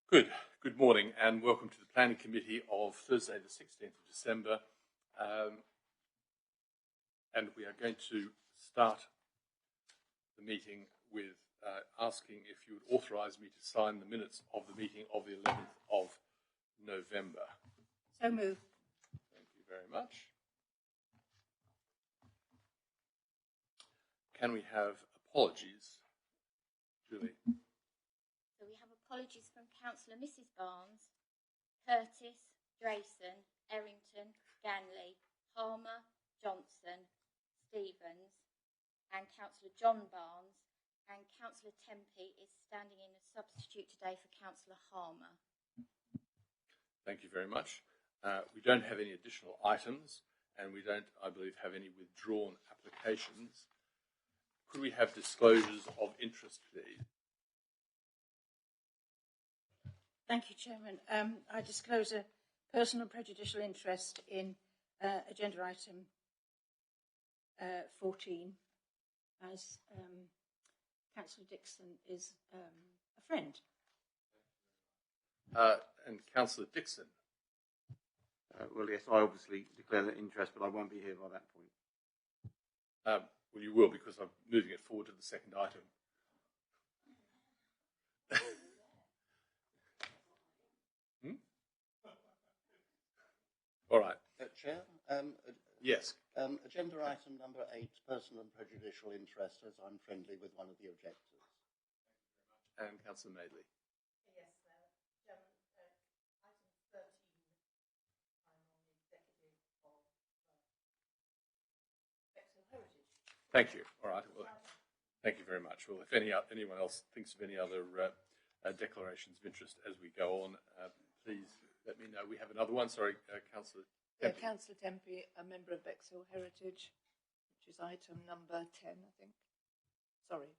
Good morning and welcome to the Planning Committee of Thursday the 16th of December. And we are going to start the meeting with asking if you would authorise me to sign the minutes of the meeting of the 11th of November. So moved. Thank you very much. Can we have apologies, Julie? So we have apologies from Councillor Mrs Barnes, Curtis, Drayson, Errington, Ganley, Palmer, Johnson, Stevens and Councillor John Barnes, and Councillor Tempe is standing in as substitute today for Councillor Harmer. Thank you very much. We don't have any additional items and we don't, I believe, have any withdrawn applications. Could we have disclosures of interest, please? Thank you, Chairman. I disclose a personal prejudicial interest in agenda item 14, as Councillor Dixon is a friend. And Councillor Dixon? Well, yes, I obviously declare that interest, but I won't be here by that point. Well, you will, because I'm moving it forward to the second item. All right. Chair? Yes. Agenda item number 8, personal and prejudicial interest, as I'm friendly with one of the objectors. And Councillor Madeley. Yes, Chairman. Item 13, I'm on the executive of Bexhill Heritage. Thank you. All right. Well, thank you very much. Well, if anyone else thinks of any other declarations of interest as we go on, please let me know. We have another one. Sorry, Councillor Tempe. Yeah, Councillor Tempe, a member of Bexhill Heritage, which is item number 10, I think. Sorry,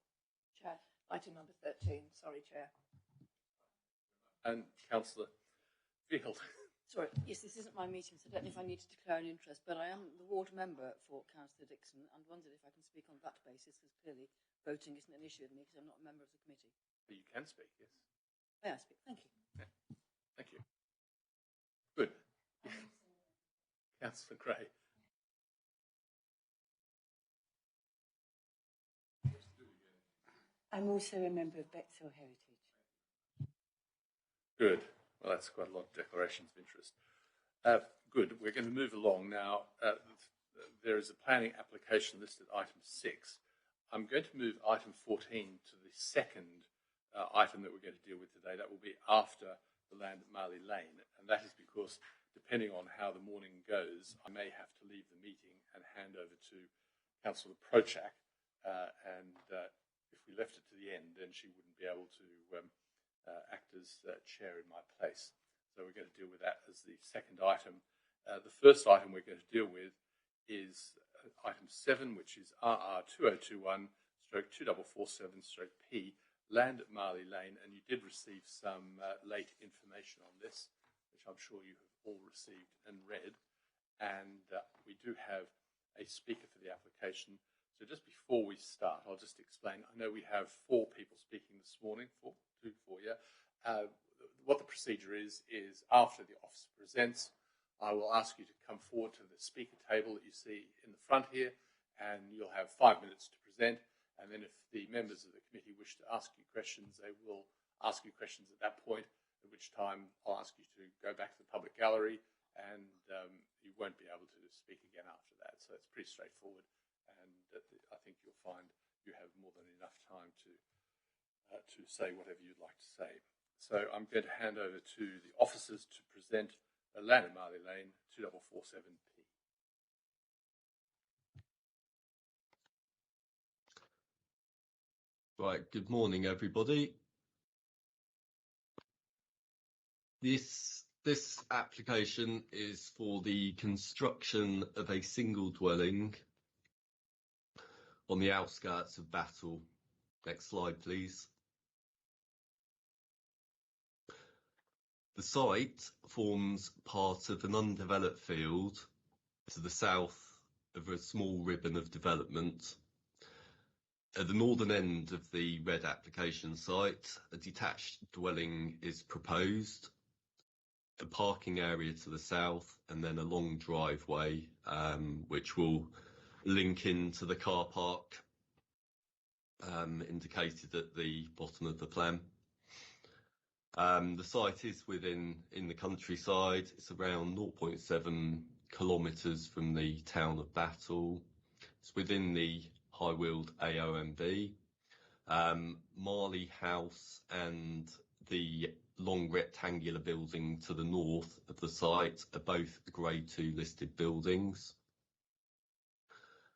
Chair. Item number 13. Sorry, Chair. And Councillor Field. Sorry, yes, this isn't my meeting, so I don't know if I need to declare an interest, but I am the ward member for Councillor Dixon and wondered if I can speak on that basis, because clearly voting isn't an issue with me because I'm not a member of the committee. You can speak, yes. May I speak? Thank you. Yeah. Thank you. Good. Councillor Gray. I'm also a member of Bexhill Heritage. Good. Well, that's quite a lot of declarations of interest. Good. We're going to move along now. There is a planning application listed item 6. I'm going to move item 14 to the second item that we're going to deal with today. That will be after the land at Marley Lane, and that is because depending on how the morning goes, I may have to leave the meeting and hand over to Councillor Prochak, and if we left it to the end, then she wouldn't be able to act as chair in my place. So we're going to deal with that as the second item. The first item we're going to deal with is item 7, which is RR 2021/2447/P, land at Marley Lane, and you did receive some late information on this, which I'm sure you have all received and read. And we do have a speaker for the application. So just before we start, I'll just explain. I know we have 4 people speaking this morning, 4, yeah. What the procedure is after the officer presents, I will ask you to come forward to the speaker table that you see in the front here, and you'll have 5 minutes to present. And then if the members of the committee wish to ask you questions, they will ask you questions at that point, at which time I'll ask you to go back to the public gallery, and you won't be able to speak again after that. So it's pretty straightforward, and I think you'll find you have more than enough time to say whatever you'd like to say. So I'm going to hand over to the officers to present land at Marley Lane 2447P. Right, good morning everybody. This application is for the construction of a single dwelling on the outskirts of Battle. Next slide, please. The site forms part of an undeveloped field to the south of a small ribbon of development. At the northern end of the red application site, a detached dwelling is proposed, a parking area to the south, and then a long driveway, which will link into the car park indicated at the bottom of the plan. The site is in the countryside. It's around 0.7 kilometres from the town of Battle. It's within the High Weald AONB. Marley House and the long rectangular building to the north of the site are both Grade 2 listed buildings.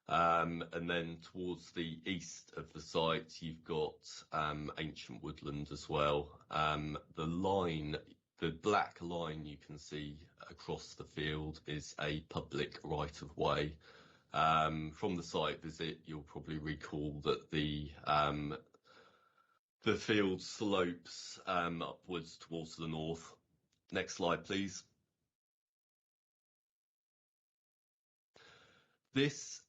And then towards the east of the site, you've got ancient woodland as well. The black line you can see across the field is a public right-of-way. From the site visit, you'll probably recall that the field slopes upwards towards the north. Next slide, please. This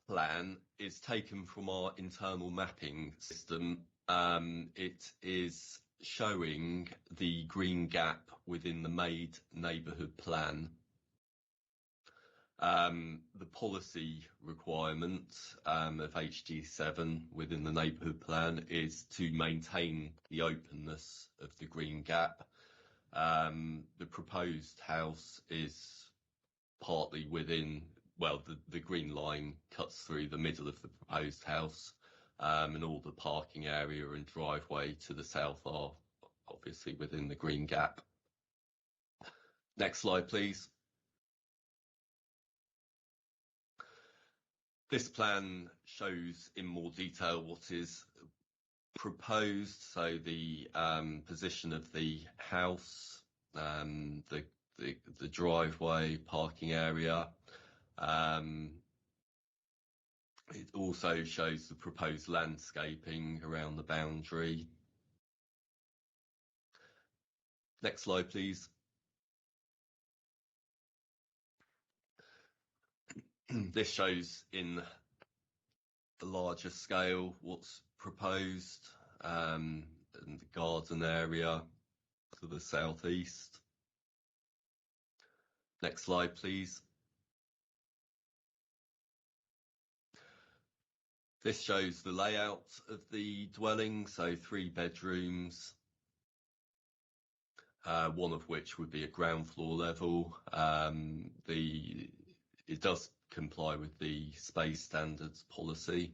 plan is taken from our internal mapping system. It is showing the green gap within the made neighbourhood plan. The policy requirement of HG7 within the neighbourhood plan is to maintain the openness of the green gap. The proposed house is partly within, well, the green line cuts through the middle of the proposed house, and all the parking area and driveway to the south are obviously within the green gap. Next slide, please. This plan shows in more detail what is proposed, so the position of the house, the driveway, parking area. It also shows the proposed landscaping around the boundary. Next slide, please. This shows in a larger scale what's proposed, and the garden area to the southeast. Next slide, please. This shows the layout of the dwelling, so 3 bedrooms, one of which would be at ground floor level. It does comply with the space standards policy.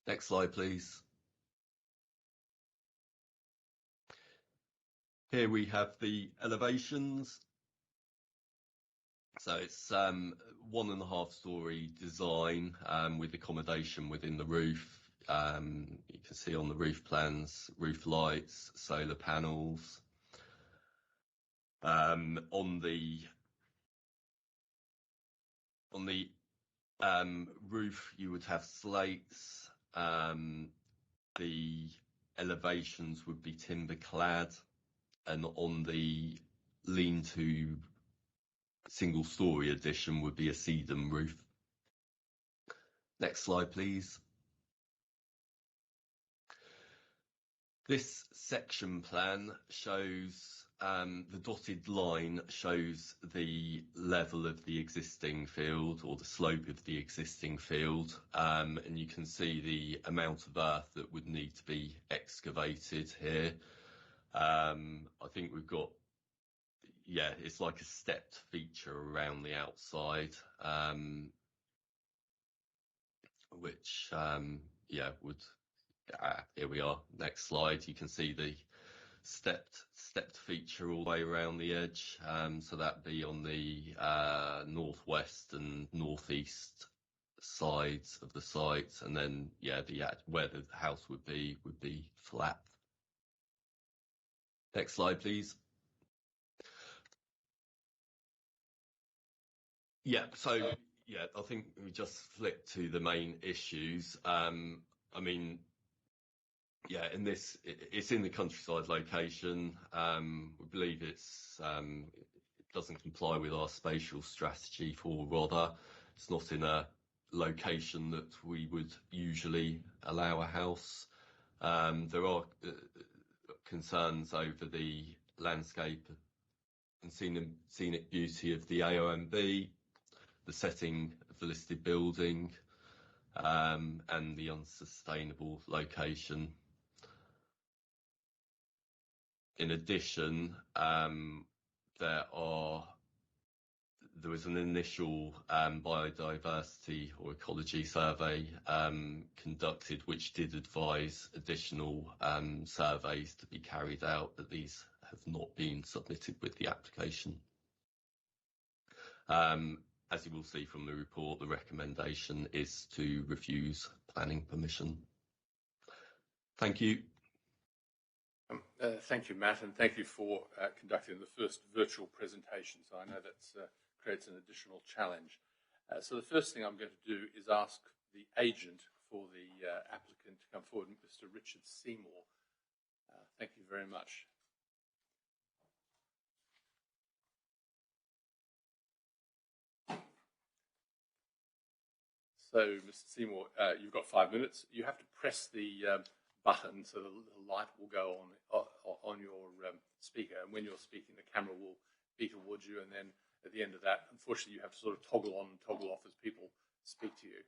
Next slide, please. Here we have the elevations. So it's 1.5 story design with accommodation within the roof. You can see on the roof plans, roof lights, solar panels. On the roof, you would have slates. The elevations would be timber clad, and on the lean-to single story addition would be a sedum roof. Next slide, please. This section plan shows the dotted line shows the level of the existing field, or the slope of the existing field, and you can see the amount of earth that would need to be excavated here. I think we've got, yeah, it's like a stepped feature around the outside, which, yeah, would, here we are, next slide. You can see the stepped feature all the way around the edge, so that'd be on the northwest and northeast sides of the site, and then, yeah, where the house would be flat. Next slide, please. Yeah, so, yeah, I think we just flipped to the main issues. I mean, yeah, in this, it's in the countryside location. We believe it doesn't comply with our spatial strategy for Rother. It's not in a location that we would usually allow a house. There are concerns over the landscape and scenic beauty of the AONB, the setting of the listed building, and the unsustainable location. In addition, there was an initial biodiversity or ecology survey conducted, which did advise additional surveys to be carried out, but these have not been submitted with the application. As you will see from the report, the recommendation is to refuse planning permission. Thank you. Thank you, Matt, and thank you for conducting the first virtual presentation. So I know that creates an additional challenge. So the first thing I'm going to do is ask the agent for the applicant to come forward, Mr. Richard Seymour. Thank you very much. So, Mr. Seymour, you've got 5 minutes. You have to press the button so the light will go on your speaker, and when you're speaking, the camera will be towards you, and then at the end of that, unfortunately, you have to sort of toggle on and toggle off as people speak to you.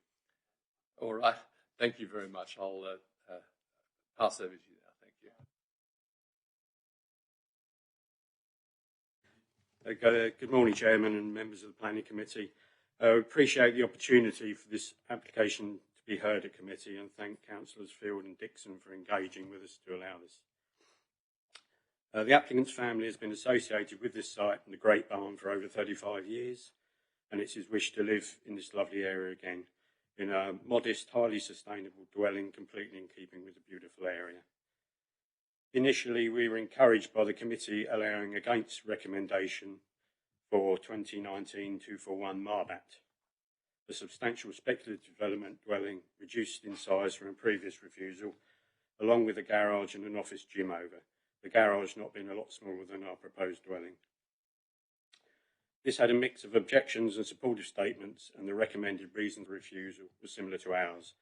All right. Thank you very much. I'll pass over to you now. Thank you. Good morning, Chairman and members of the Planning Committee. I appreciate the opportunity for this application to be heard at committee, and thank Councillors Field and Dixon for engaging with us to allow this. The applicant's family has been associated with this site and the Great Barn for over 35 years, and it's his wish to live in this lovely area again, in a modest, highly sustainable dwelling, completely in keeping with the beautiful area. Initially, we were encouraged by the committee allowing against recommendation for 2019-241 Marbat, a substantial speculative development dwelling reduced in size from a previous refusal, along with a garage and an office gym over, the garage not being a lot smaller than our proposed dwelling. This had a mix of objections and supportive statements, and the recommended reason for refusal was similar to ours.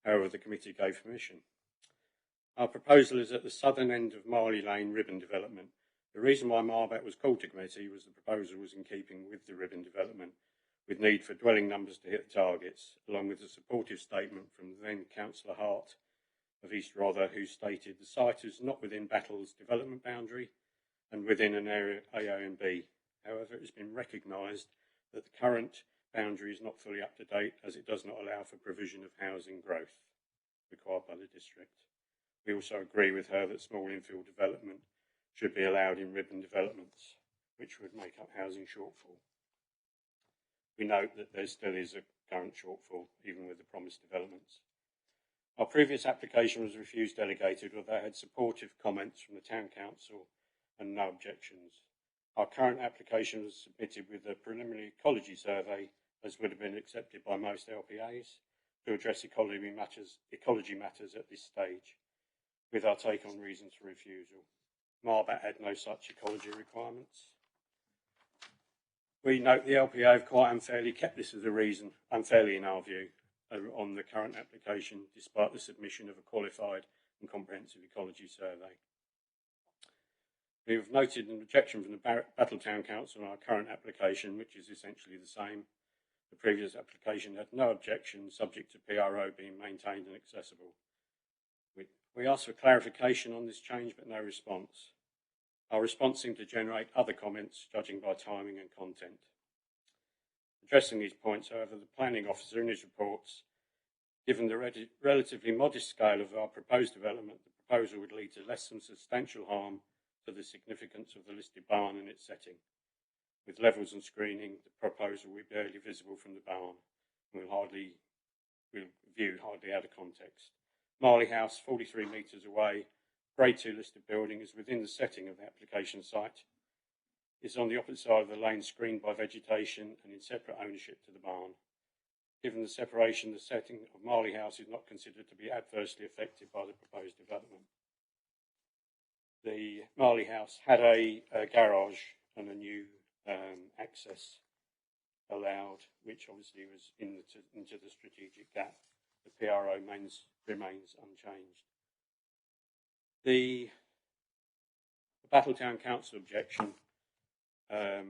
However, the committee gave permission. Our proposal is at the southern end of Marley Lane Ribbon development. The reason why Marbat was called to committee was the proposal was in keeping with the Ribbon development, with need for dwelling numbers to hit the targets, along with a supportive statement from then Councillor Hart of East Rother, who stated the site is not within Battle's development boundary and within an area AONB. However, it has been recognised that the current boundary is not fully up to date, as it does not allow for provision of housing growth required by the district. We also agree with her that small infill development should be allowed in Ribbon developments, which would make up housing shortfall. We note that there still is a current shortfall, even with the promised developments. Our previous application was refused delegated, although it had supportive comments from the Town Council and no objections. Our current application was submitted with a preliminary ecology survey, as would have been accepted by most LPAs, to address ecology matters at this stage, with our take on reasons for refusal. Marbat had no such ecology requirements. We note the LPA have quite unfairly kept this as a reason, unfairly in our view, on the current application, despite the submission of a qualified and comprehensive ecology survey. We have noted an objection from the Battletown Council on our current application, which is essentially the same. The previous application had no objection, subject to PRO being maintained and accessible. We asked for clarification on this change, but no response. Our response seemed to generate other comments, judging by timing and content. Addressing these points, however, the planning officer in his reports, given the relatively modest scale of our proposed development, the proposal would lead to less than substantial harm to the significance of the listed barn and its setting. With levels and screening, the proposal will be barely visible from the barn and will viewed hardly out of context. Marley House, 43 metres away, Grade 2 listed building, is within the setting of the application site. It's on the opposite side of the lane, screened by vegetation and in separate ownership to the barn. Given the separation, the setting of Marley House is not considered to be adversely affected by the proposed development. The Marley House had a garage and a new access allowed, which obviously was into the strategic gap. The PRO remains unchanged. The Battletown Council objection, I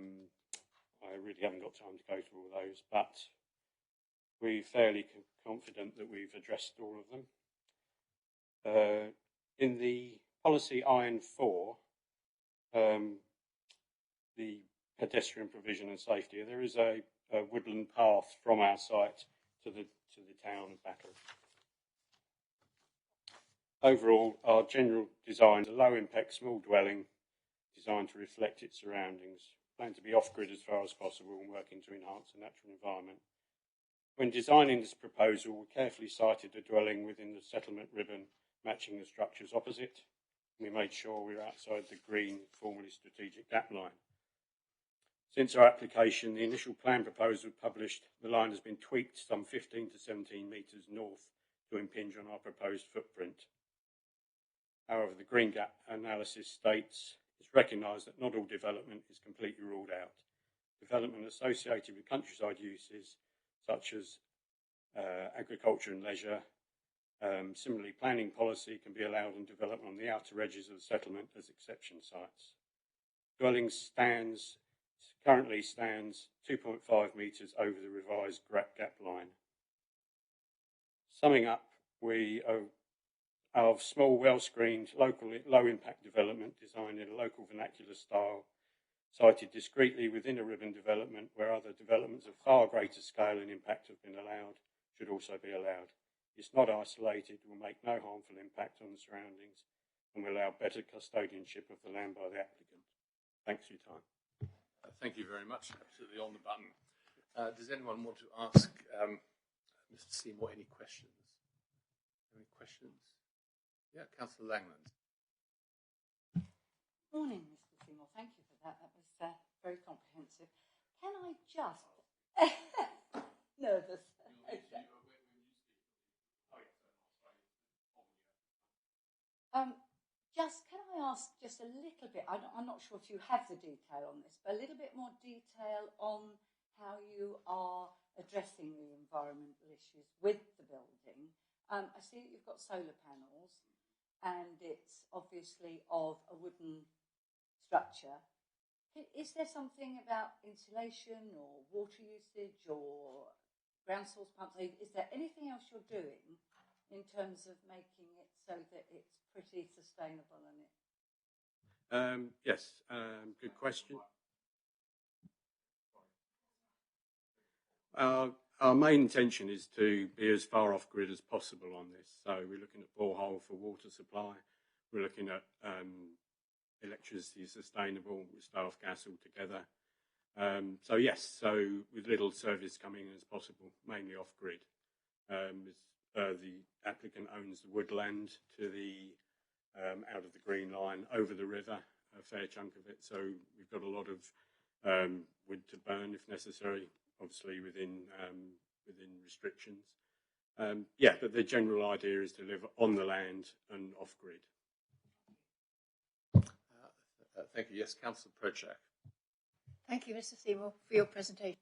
really haven't got time to go through all those, but we're fairly confident that we've addressed all of them. In the policy IN4, the pedestrian provision and safety, there is a woodland path from our site to the town of Battle. Overall, our general design is a low impact small dwelling designed to reflect its surroundings, planned to be off grid as far as possible and working to enhance the natural environment. When designing this proposal, we carefully sited a dwelling within the settlement ribbon matching the structures opposite. We made sure we were outside the green, formerly strategic gap line. Since our application, the initial plan proposal published, the line has been tweaked some 15 to 17 metres north to impinge on our proposed footprint. However, the green gap analysis states it's recognised that not all development is completely ruled out. Development associated with countryside uses, such as agriculture and leisure, similarly, planning policy can be allowed on development on the outer edges of the settlement as exception sites. Dwelling currently stands 2.5 metres over the revised gap line. Summing up, we are small, well-screened, low-impact development designed in a local vernacular style, sited discreetly within a ribbon development where other developments of far greater scale and impact have been allowed, should also be allowed. It's not isolated, will make no harmful impact on the surroundings, and will allow better custodianship of the land by the applicant. Thanks for your time. Thank you very much. Absolutely on the button. Does anyone want to ask Mr. Seymour any questions? Any questions? Yeah, Councillor Langland. Morning, Mr. Seymour. Thank you for that. That was very comprehensive. Can I just... Nervous. Okay. Can I ask just a little bit, I'm not sure if you have the detail on this, but a little bit more detail on how you are addressing the environmental issues with the building. I see that you've got solar panels and it's obviously of a wooden structure. Is there something about insulation or water usage or ground source pumps? Is there anything else you're doing in terms of making it so that it's pretty sustainable and it? Yes, good question. Our main intention is to be as far off grid as possible on this. So we're looking at borehole for water supply. We're looking at electricity sustainable with staff gas altogether. So yes, so with little service coming in as possible, mainly off grid. The applicant owns the woodland to the out of the green line over the river, a fair chunk of it. So we've got a lot of wood to burn if necessary, obviously within restrictions. Yeah, but the general idea is to live on the land and off grid. Thank you. Yes, Councillor Prochak. Thank you, Mr. Seymour, for your presentation.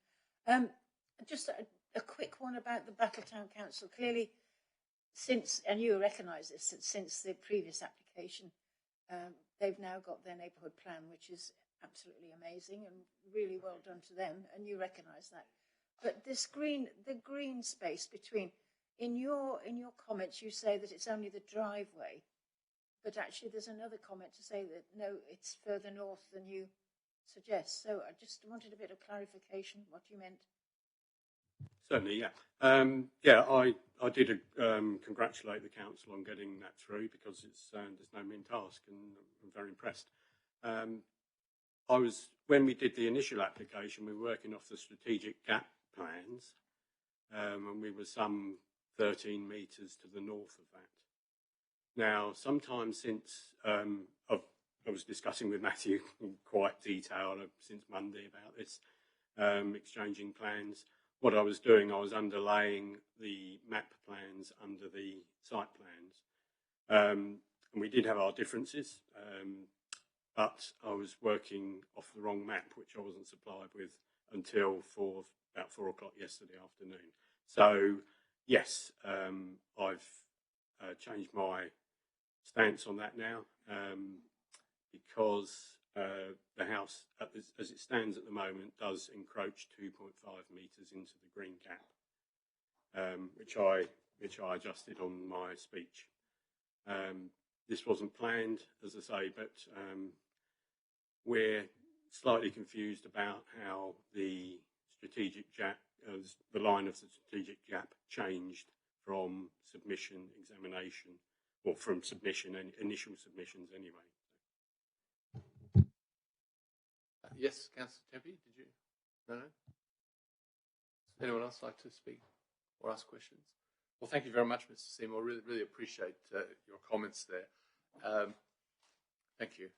Just a quick one about the Battletown Council. Clearly, and you recognise this, since the previous application, they've now got their neighbourhood plan, which is absolutely amazing and really well done to them, and you recognise that. But the green space between, in your comments, you say that it's only the driveway, but actually there's another comment to say that no, it's further north than you suggest. So I just wanted a bit of clarification what you meant. Certainly, yeah. Yeah, I did congratulate the council on getting that through because it's there's no mean task, and I'm very impressed. When we did the initial application, we were working off the strategic gap plans, and we were some 13 metres to the north of that. Now, sometime since I was discussing with Matthew in quite detail since Monday about this, exchanging plans. What I was doing, I was underlaying the map plans under the site plans. And we did have our differences, but I was working off the wrong map, which I wasn't supplied with until for about 4 o'clock yesterday afternoon. So, yes, I've changed my stance on that now because the house, as it stands at the moment, does encroach 2.5 metres into the green gap, which I adjusted on my speech. This wasn't planned, as I say, but we're slightly confused about how the strategic gap, the line of the strategic gap changed from submission, examination, or from submission and initial submissions anyway. Yes, Councillor Tempe, did you? No? Does anyone else like to speak or ask questions? Well, thank you very much, Mr. Seymour. Really, really appreciate your comments there. Thank you.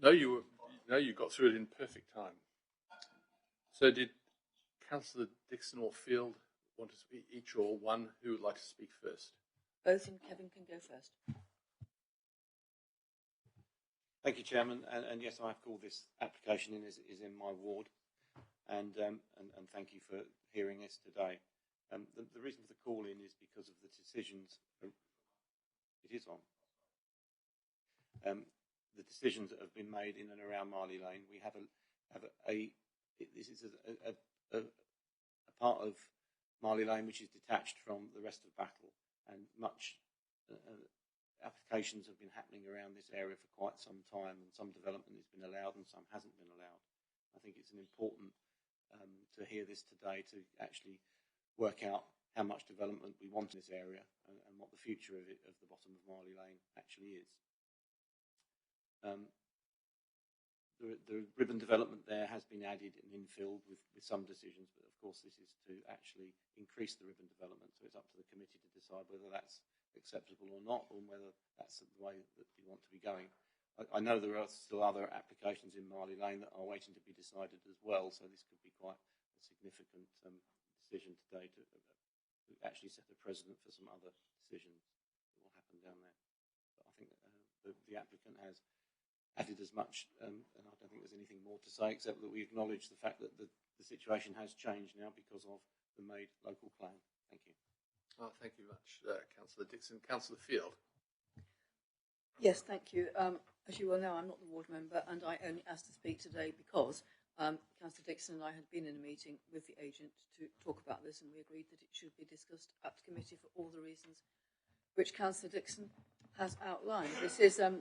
No, you got through it in perfect time. So did Councillor Dixon or Field want to speak, each or one? Who would like to speak first? Both, and Kevin can go first. Thank you, Chairman. And yes, I have called this application in, is in my ward. And thank you for hearing this today. The reason for the call in is because of the decisions. It is on. The decisions that have been made in and around Marley Lane. We have this is a part of Marley Lane which is detached from the rest of Battle, and much applications have been happening around this area for quite some time, and some development has been allowed and some hasn't been allowed. I think it's important to hear this today to actually work out how much development we want in this area and what the future of the bottom of Marley Lane actually is. The ribbon development there has been added and infilled with some decisions, but of course this is to actually increase the ribbon development, so it's up to the committee to decide whether that's acceptable or not, or whether that's the way that we want to be going. I know there are still other applications in Marley Lane that are waiting to be decided as well, so this could be quite a significant decision today to actually set a precedent for some other decisions that will happen down there. But I think the applicant has added as much, and I don't think there's anything more to say except that we acknowledge the fact that the situation has changed now because of the made local plan. Thank you. Oh, thank you much, Councillor Dixon. Councillor Field. Yes, thank you. As you well know, I'm not the ward member, and I only asked to speak today because Councillor Dixon and I had been in a meeting with the agent to talk about this, and we agreed that it should be discussed at the committee for all the reasons which Councillor Dixon has outlined. This is a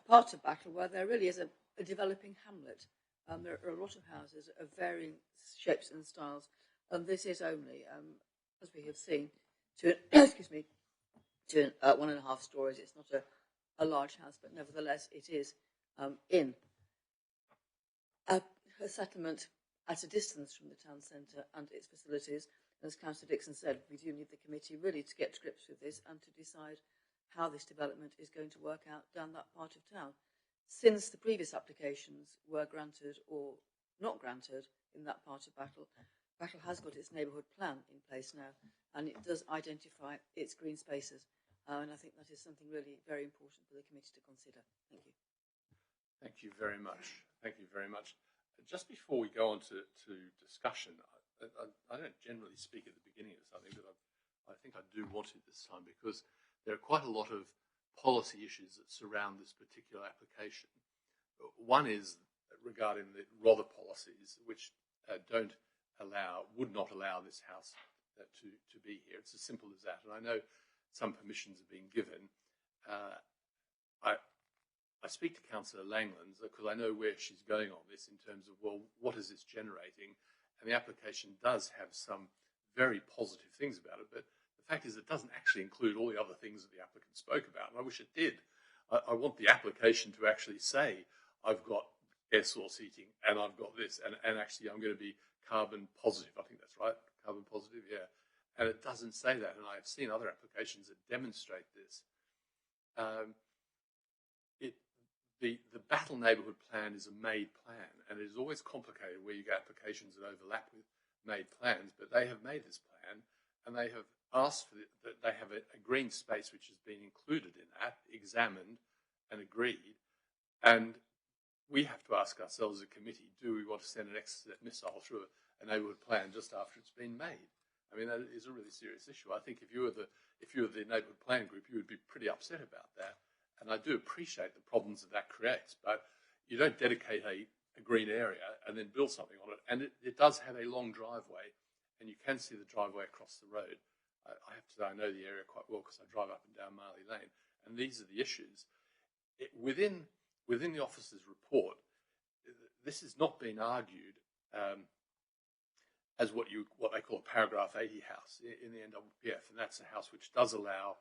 part of Battle where there really is a developing hamlet. There are a lot of houses of varying shapes and styles, and this is only, as we have seen, to 1.5 stories. It's not a large house, but nevertheless it is in a settlement at a distance from the town centre and its facilities. And as Councillor Dixon said, we do need the committee really to get to grips with this and to decide how this development is going to work out down that part of town. Since the previous applications were granted or not granted in that part of Battle, Battle has got its neighbourhood plan in place now, and it does identify its green spaces. And I think that is something really very important for the committee to consider. Thank you. Thank you very much. Thank you very much. Just before we go on to discussion, I don't generally speak at the beginning of something, but I think I do want to this time because there are quite a lot of policy issues that surround this particular application. One is regarding the ROTHA policies, which would not allow this house to be here. It's as simple as that. And I know some permissions have been given. I speak to Councillor Langlands because I know where she's going on this in terms of, well, what is this generating? And the application does have some very positive things about it, but the fact is it doesn't actually include all the other things that the applicant spoke about, and I wish it did. I want the application to actually say, I've got air source heating, and I've got this, and actually I'm going to be carbon positive. I think that's right, carbon positive, yeah. And it doesn't say that, and I've seen other applications that demonstrate this. The Battle Neighbourhood Plan is a made plan, and it is always complicated where you get applications that overlap with made plans, but they have made this plan, and they have asked for that they have a green space which has been included in that, examined and agreed, and we have to ask ourselves as a committee, do we want to send an Exocet missile through a neighbourhood plan just after it's been made? I mean, that is a really serious issue. I think if you were the neighbourhood plan group, you would be pretty upset about that. And I do appreciate the problems that creates, but you don't dedicate a green area and then build something on it. And it does have a long driveway, and you can see the driveway across the road. I have to say I know the area quite well because I drive up and down Marley Lane, and these are the issues. Within the officer's report, this has not been argued as what they call a paragraph 80 house in the NWPF, and that's a house which does allow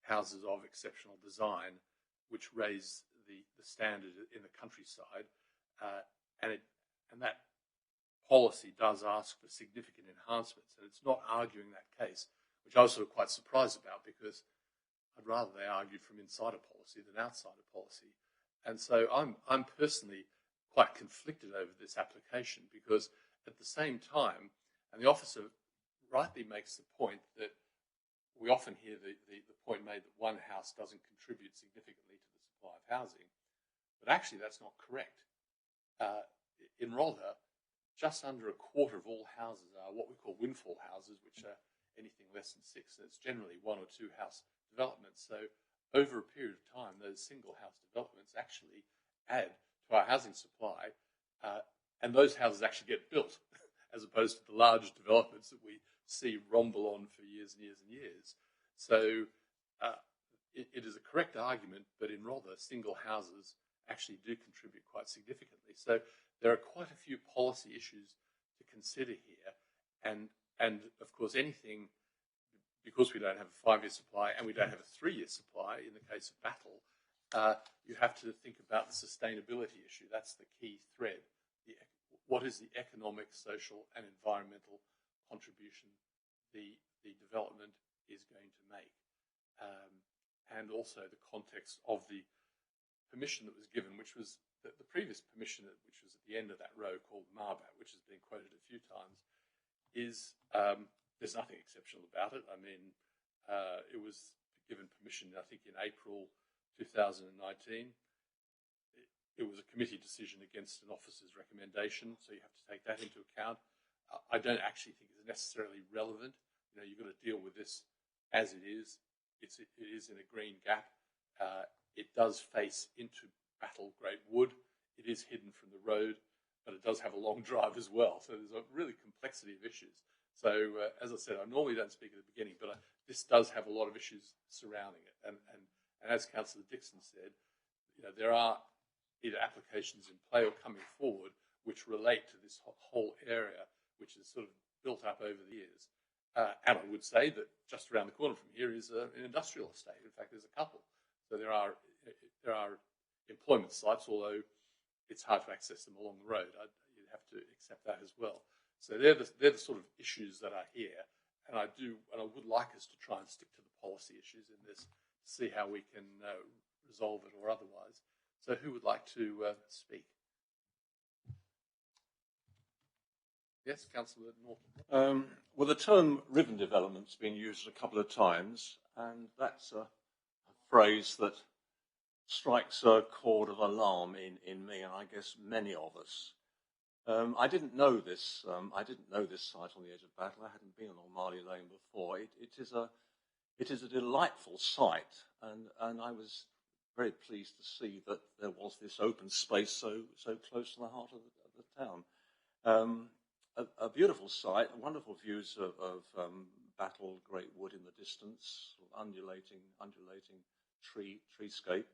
houses of exceptional design, which raise the standard in the countryside, and that policy does ask for significant enhancements, and it's not arguing that case, which I was sort of quite surprised about, because I'd rather they argued from inside a policy than outside a policy. And so I'm personally quite conflicted over this application, because at the same time, and the officer rightly makes the point that we often hear the point made that one house doesn't contribute significantly to the supply of housing, but actually that's not correct. In Rother, just under a quarter of all houses are what we call windfall houses, which are anything less than 6, and it's generally 1 or 2 house developments. So over a period of time, those single house developments actually add to our housing supply, and those houses actually get built, as opposed to the large developments that we see rumble on for years and years and years. So it is a correct argument, but in Rother, single houses actually do contribute quite significantly. So there are quite a few policy issues to consider here, and of course anything, because we don't have a 5-year supply and we don't have a 3-year supply in the case of Battle, you have to think about the sustainability issue. That's the key thread. What is the economic, social and environmental contribution the development is going to make? And also the context of the permission that was given, which was the previous permission, which was at the end of that row, called Marbat, which has been quoted a few times, is there's nothing exceptional about it. I mean, it was given permission, I think, in April 2019. It was a committee decision against an officer's recommendation, so you have to take that into account. I don't actually think it's necessarily relevant. You know, you've got to deal with this as it is. It is in a green gap. It does face into Battle Great Wood. It is hidden from the road, but it does have a long drive as well. So there's a really complexity of issues. So as I said, I normally don't speak at the beginning, but this does have a lot of issues surrounding it. And as Councillor Dixon said, you know, there are either applications in play or coming forward which relate to this whole area, which is sort of built up over the years. And I would say that just around the corner from here is an industrial estate. In fact, there's a couple. So there are employment sites, although it's hard to access them along the road. You have to accept that as well. So they're the sort of issues that are here, and I would like us to try and stick to the policy issues in this, to see how we can resolve it or otherwise. So who would like to speak? Yes, Councillor Norton. Well, the term ribbon development's been used a couple of times, and that's a phrase that strikes a chord of alarm in me, and I guess many of us. I didn't know this. I didn't know this site on the edge of Battle. I hadn't been on Marley Lane before. It is a delightful site, and I was very pleased to see that there was this open space so close to the heart of the town. A beautiful site, wonderful views of Battle Great Wood in the distance, undulating treescape.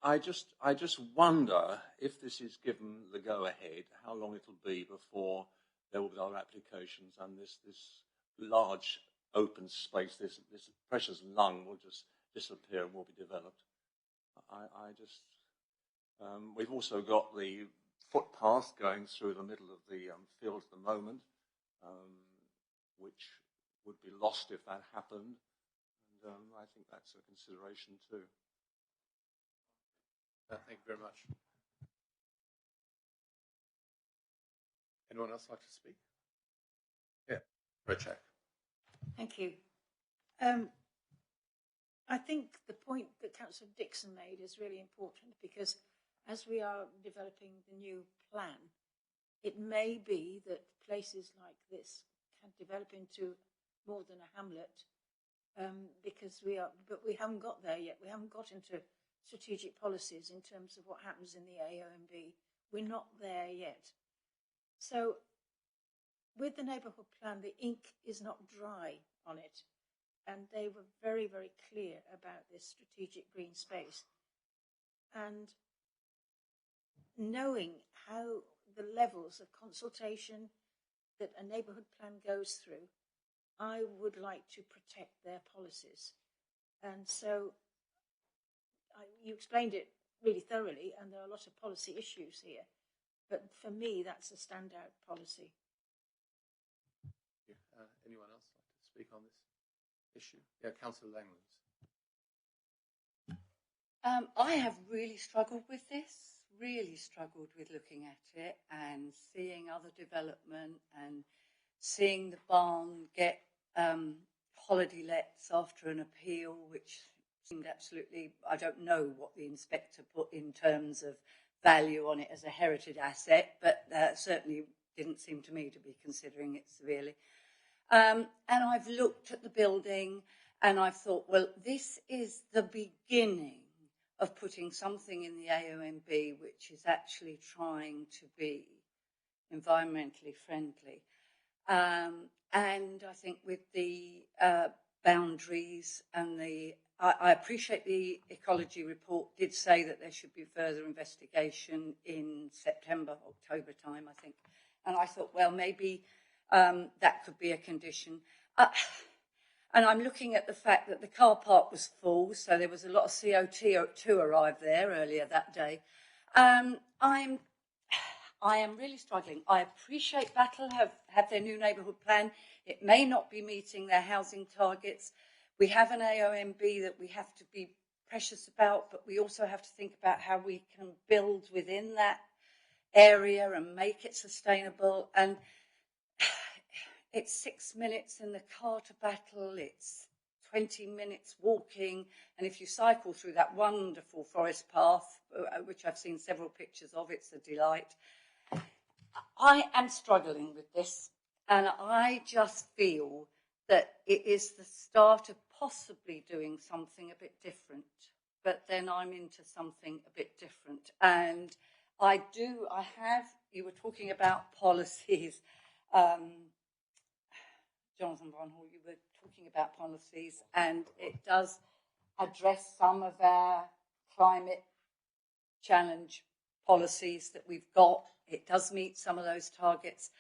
I just wonder if this is given the go-ahead, how long it'll be before there will be other applications and this large open space, this precious lung will just disappear and will be developed. We've also got the footpath going through the middle of the field at the moment, which would be lost if that happened. And I think that's a consideration too. Thank you very much. Anyone else like to speak? Yeah, Rachel. Thank you. I think the point that Councillor Dixon made is really important, because as we are developing the new plan, it may be that places like this can develop into more than a hamlet, because but we haven't got there yet. We haven't got into strategic policies in terms of what happens in the AONB. We're not there yet. So with the neighbourhood plan, the ink is not dry on it. And they were very, very clear about this strategic green space. And knowing how the levels of consultation that a neighbourhood plan goes through, I would like to protect their policies. And so you explained it really thoroughly, and there are a lot of policy issues here. But for me, that's a standout policy. Yeah. Anyone else like to speak on this issue? Yeah, Councillor Langlands. I have really struggled with this, really struggled with looking at it and seeing other development and seeing the barn get holiday lets after an appeal, which seemed absolutely, I don't know what the inspector put in terms of value on it as a heritage asset, but certainly didn't seem to me to be considering it severely. And I've looked at the building and I've thought, well, this is the beginning of putting something in the AONB which is actually trying to be environmentally friendly. And I think with the boundaries and I appreciate the ecology report did say that there should be further investigation in September, October time, I think. And I thought, well, maybe that could be a condition. And I'm looking at the fact that the car park was full, so there was a lot of CO2 arrived there earlier that day. I am really struggling. I appreciate Battle have their new neighbourhood plan. It may not be meeting their housing targets. We have an AONB that we have to be precious about, but we also have to think about how we can build within that area and make it sustainable. And it's 6 minutes in the car to Battle, it's 20 minutes walking, and if you cycle through that wonderful forest path, which I've seen several pictures of, it's a delight. I am struggling with this, and I just feel that it is the start of possibly doing something a bit different, but then I'm into something a bit different. And you were talking about policies, Jonathan Barnhall, you were talking about policies, and it does address some of our climate challenge policies that we've got. It does meet some of those targets.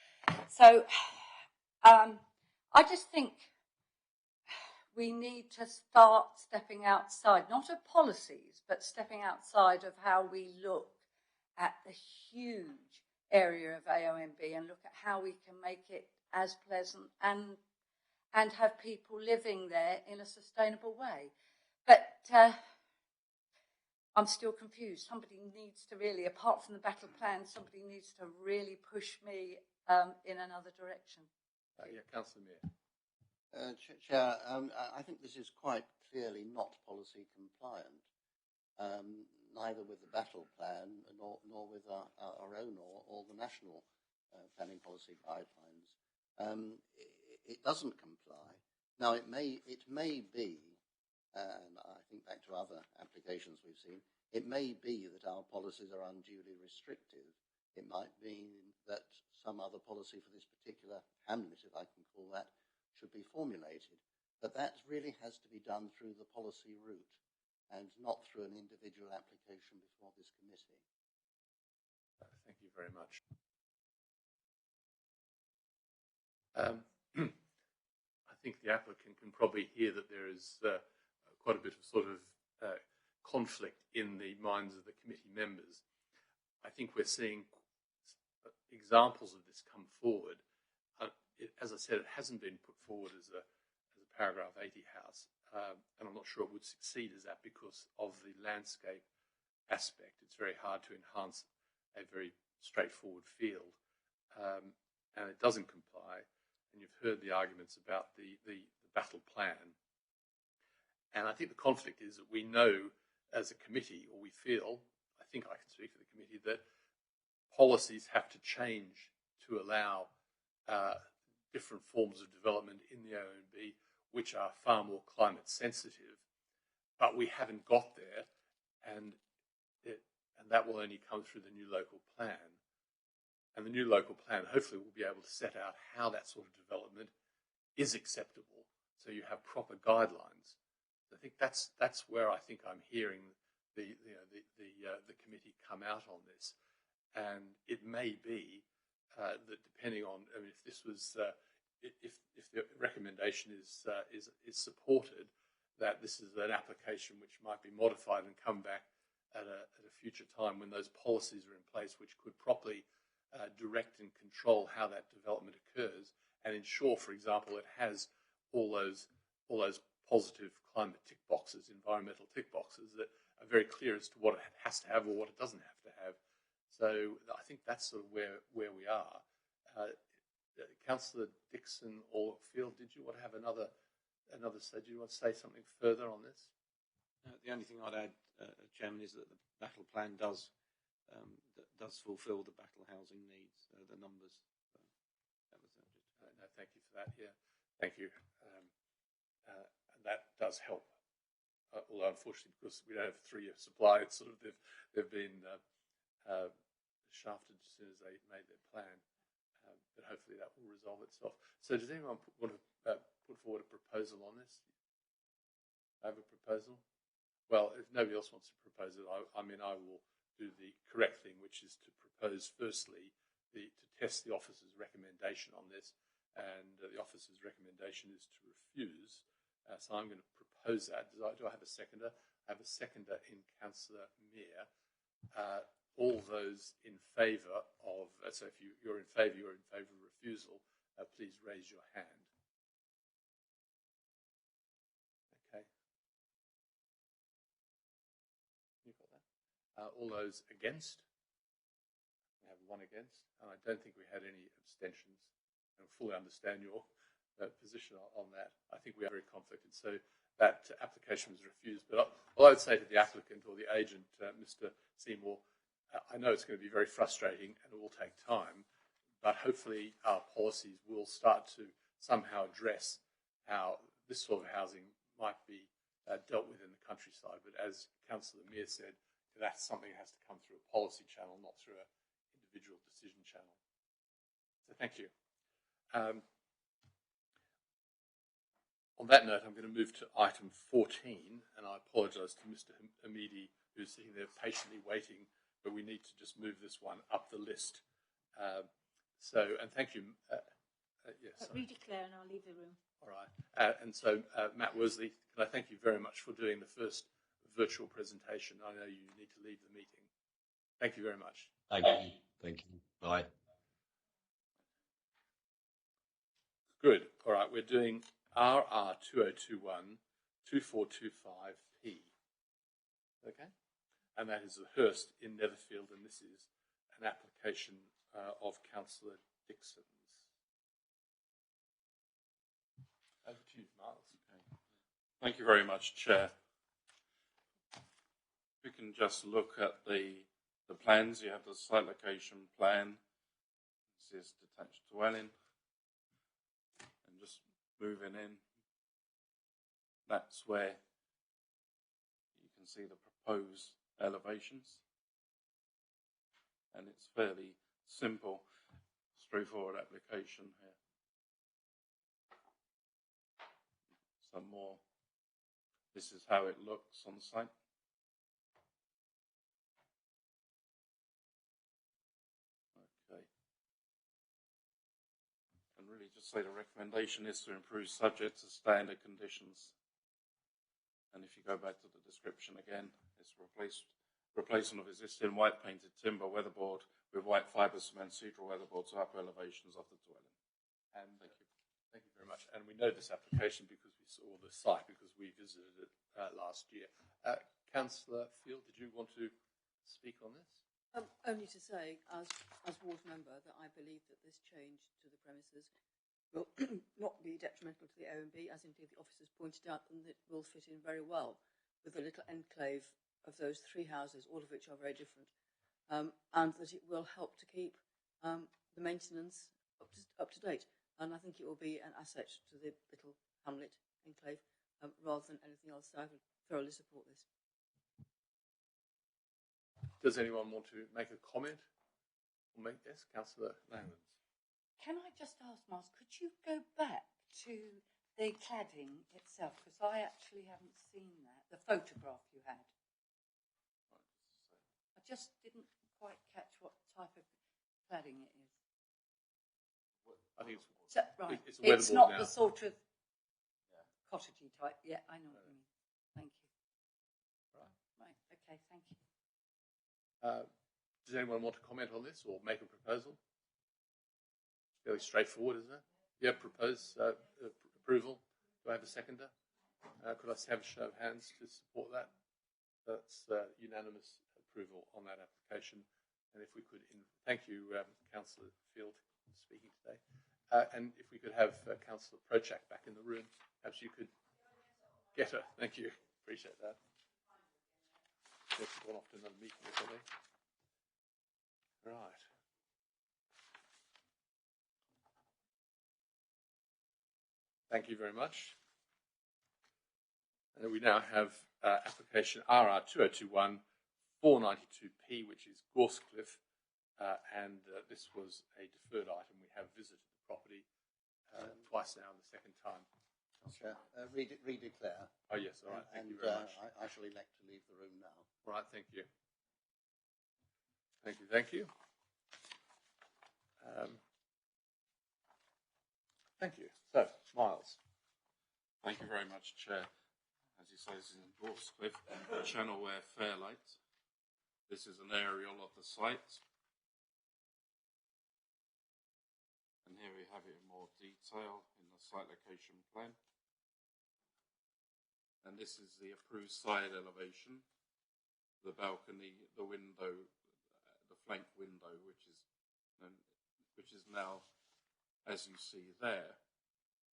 So I just think we need to start stepping outside, not of policies, but stepping outside of how we look at the huge area of AONB and look at how we can make it as pleasant and have people living there in a sustainable way. But I'm still confused. Somebody needs to really, apart from the battle plan, somebody needs to really push me in another direction. Yeah, Councillor Mayor. Chair, I think this is quite clearly not policy compliant, neither with the battle plan nor with our own or the national planning policy guidelines. It doesn't comply. Now, it may be, and I think back to other applications we've seen, it may be that our policies are unduly restrictive. It might mean that some other policy for this particular hamlet, if I can call that, should be formulated. But that really has to be done through the policy route and not through an individual application before this committee. Thank you very much. I think the applicant can probably hear that there is quite a bit of sort of conflict in the minds of the committee members. I think we're seeing examples of this come forward. As I said, it hasn't been put forward as a paragraph 80 house, and I'm not sure it would succeed as that because of the landscape aspect. It's very hard to enhance a very straightforward field, and it doesn't comply. And you've heard the arguments about the battle plan. And I think the conflict is that we know as a committee, or we feel, I think I can speak for the committee, that policies have to change to allow different forms of development in the OMB, which are far more climate sensitive, but we haven't got there, and that will only come through the new local plan. And the new local plan hopefully will be able to set out how that sort of development is acceptable, so you have proper guidelines. I think that's where I think I'm hearing the committee come out on this, and it may be that depending on, I mean, if this was if the recommendation is supported, that this is an application which might be modified and come back at a future time when those policies are in place, which could properly direct and control how that development occurs, and ensure, for example, it has all those positive climate tick boxes, environmental tick boxes that are very clear as to what it has to have or what it doesn't have to have. So I think that's sort of where we are. Councillor Dixon or Field, did you want to have another say? Do you want to say something further on this? The only thing I'd add, Chairman, is that the battle plan does fulfil the battle housing needs, the numbers. So that was no, thank you for that. Yeah, thank you. And that does help. Although unfortunately, because we don't have a 3-year supply, it's sort of they've been shafted as soon as they made their plan. But hopefully that will resolve itself. So does anyone want to put forward a proposal on this? I have a proposal. Well, if nobody else wants to propose it, I mean, I will do the correct thing, which is to propose firstly to test the officer's recommendation on this, and the officer's recommendation is to refuse. So I'm going to propose that. Do I have a seconder? I have a seconder in Councillor Meir. All those in favour of, so if you're in favour of refusal, please raise your hand. Okay. You've got that. All those against? We have one against, and I don't think we had any abstentions. I fully understand your position on that. I think we are very conflicted. So that application was refused. But all I would say to the applicant or the agent, Mr. Seymour, I know it's going to be very frustrating and it will take time, but hopefully our policies will start to somehow address how this sort of housing might be dealt with in the countryside. But as Councillor Meir said, that's something that has to come through a policy channel, not through an individual decision channel. So thank you. On that note, I'm going to move to item 14, and I apologise to Mr. Hamidi, who's sitting there patiently waiting, but we need to just move this one up the list. And thank you. Yes. Redeclare, and I'll leave the room. All right. And so, Matt Worsley, can I thank you very much for doing the first virtual presentation. I know you need to leave the meeting. Thank you very much. Thank you. Thank you. Bye. Good. All right. We're doing RR 2021 2425P. Okay. And that is the Hurst in Netherfield, and this is an application of Councillor Dixon's. Over to you, Miles. Okay. Thank you very much, Chair. We can just look at the plans. You have the site location plan. This is detached dwelling. And just moving in. That's where you can see the proposed elevations, and it's fairly simple, straightforward application here. Some more. This is how it looks on site. Okay. And really just say the recommendation is to improve subject to standard conditions. And if you go back to the description again, it's replacement of existing white painted timber weatherboard with white fibre cement cedral weatherboard to upper elevations of the dwelling. And thank you very much. And we know this application because we saw the site, because we visited it last year. Councillor Field, did you want to speak on this? Only to say, as ward member, that I believe that this change to the premises will not be detrimental to the OMB, as indeed the officers pointed out, and it will fit in very well with the little enclave of those 3 houses, all of which are very different, and that it will help to keep the maintenance up to date. And I think it will be an asset to the little hamlet enclave rather than anything else. So I would thoroughly support this. Does anyone want to make a comment or make this? Councillor Langlands. Can I just ask, Miles, could you go back to the cladding itself? Because I actually haven't seen that, the photograph you had. I just didn't quite catch what type of cladding it is. I think it's right. It's, a it's not now. the sort of cottagey type. Yeah, I know what you mean. Thank you. Right. Okay. Thank you. Does anyone want to comment on this or make a proposal? Fairly straightforward, isn't it? Yeah, propose approval. Do I have a seconder? Could I have a show of hands to support that? That's unanimous approval on that application. And if we could, thank you, Councillor Field, for speaking today. And if we could have Councillor Prochak back in the room, perhaps you could get her. Thank you. Appreciate that. Yes, gone off to another meeting or something. Right. Thank you very much. And we now have application RR 2021 492P, which is Gorsecliff, and this was a deferred item. We have visited the property twice now, and the second time. Chair, redeclare. Oh yes, all right. Thank you very much. I shall elect to leave the room now. All right, thank you. Thank you, thank you. Thank you. So, Miles. Thank you very much, Chair. As you say, this is in Gorsecliff, Channelware Fairlight. This is an aerial of the site. And here we have it in more detail in the site location plan. And this is the approved side elevation, the balcony, the window, the flank window, which is now, as you see there,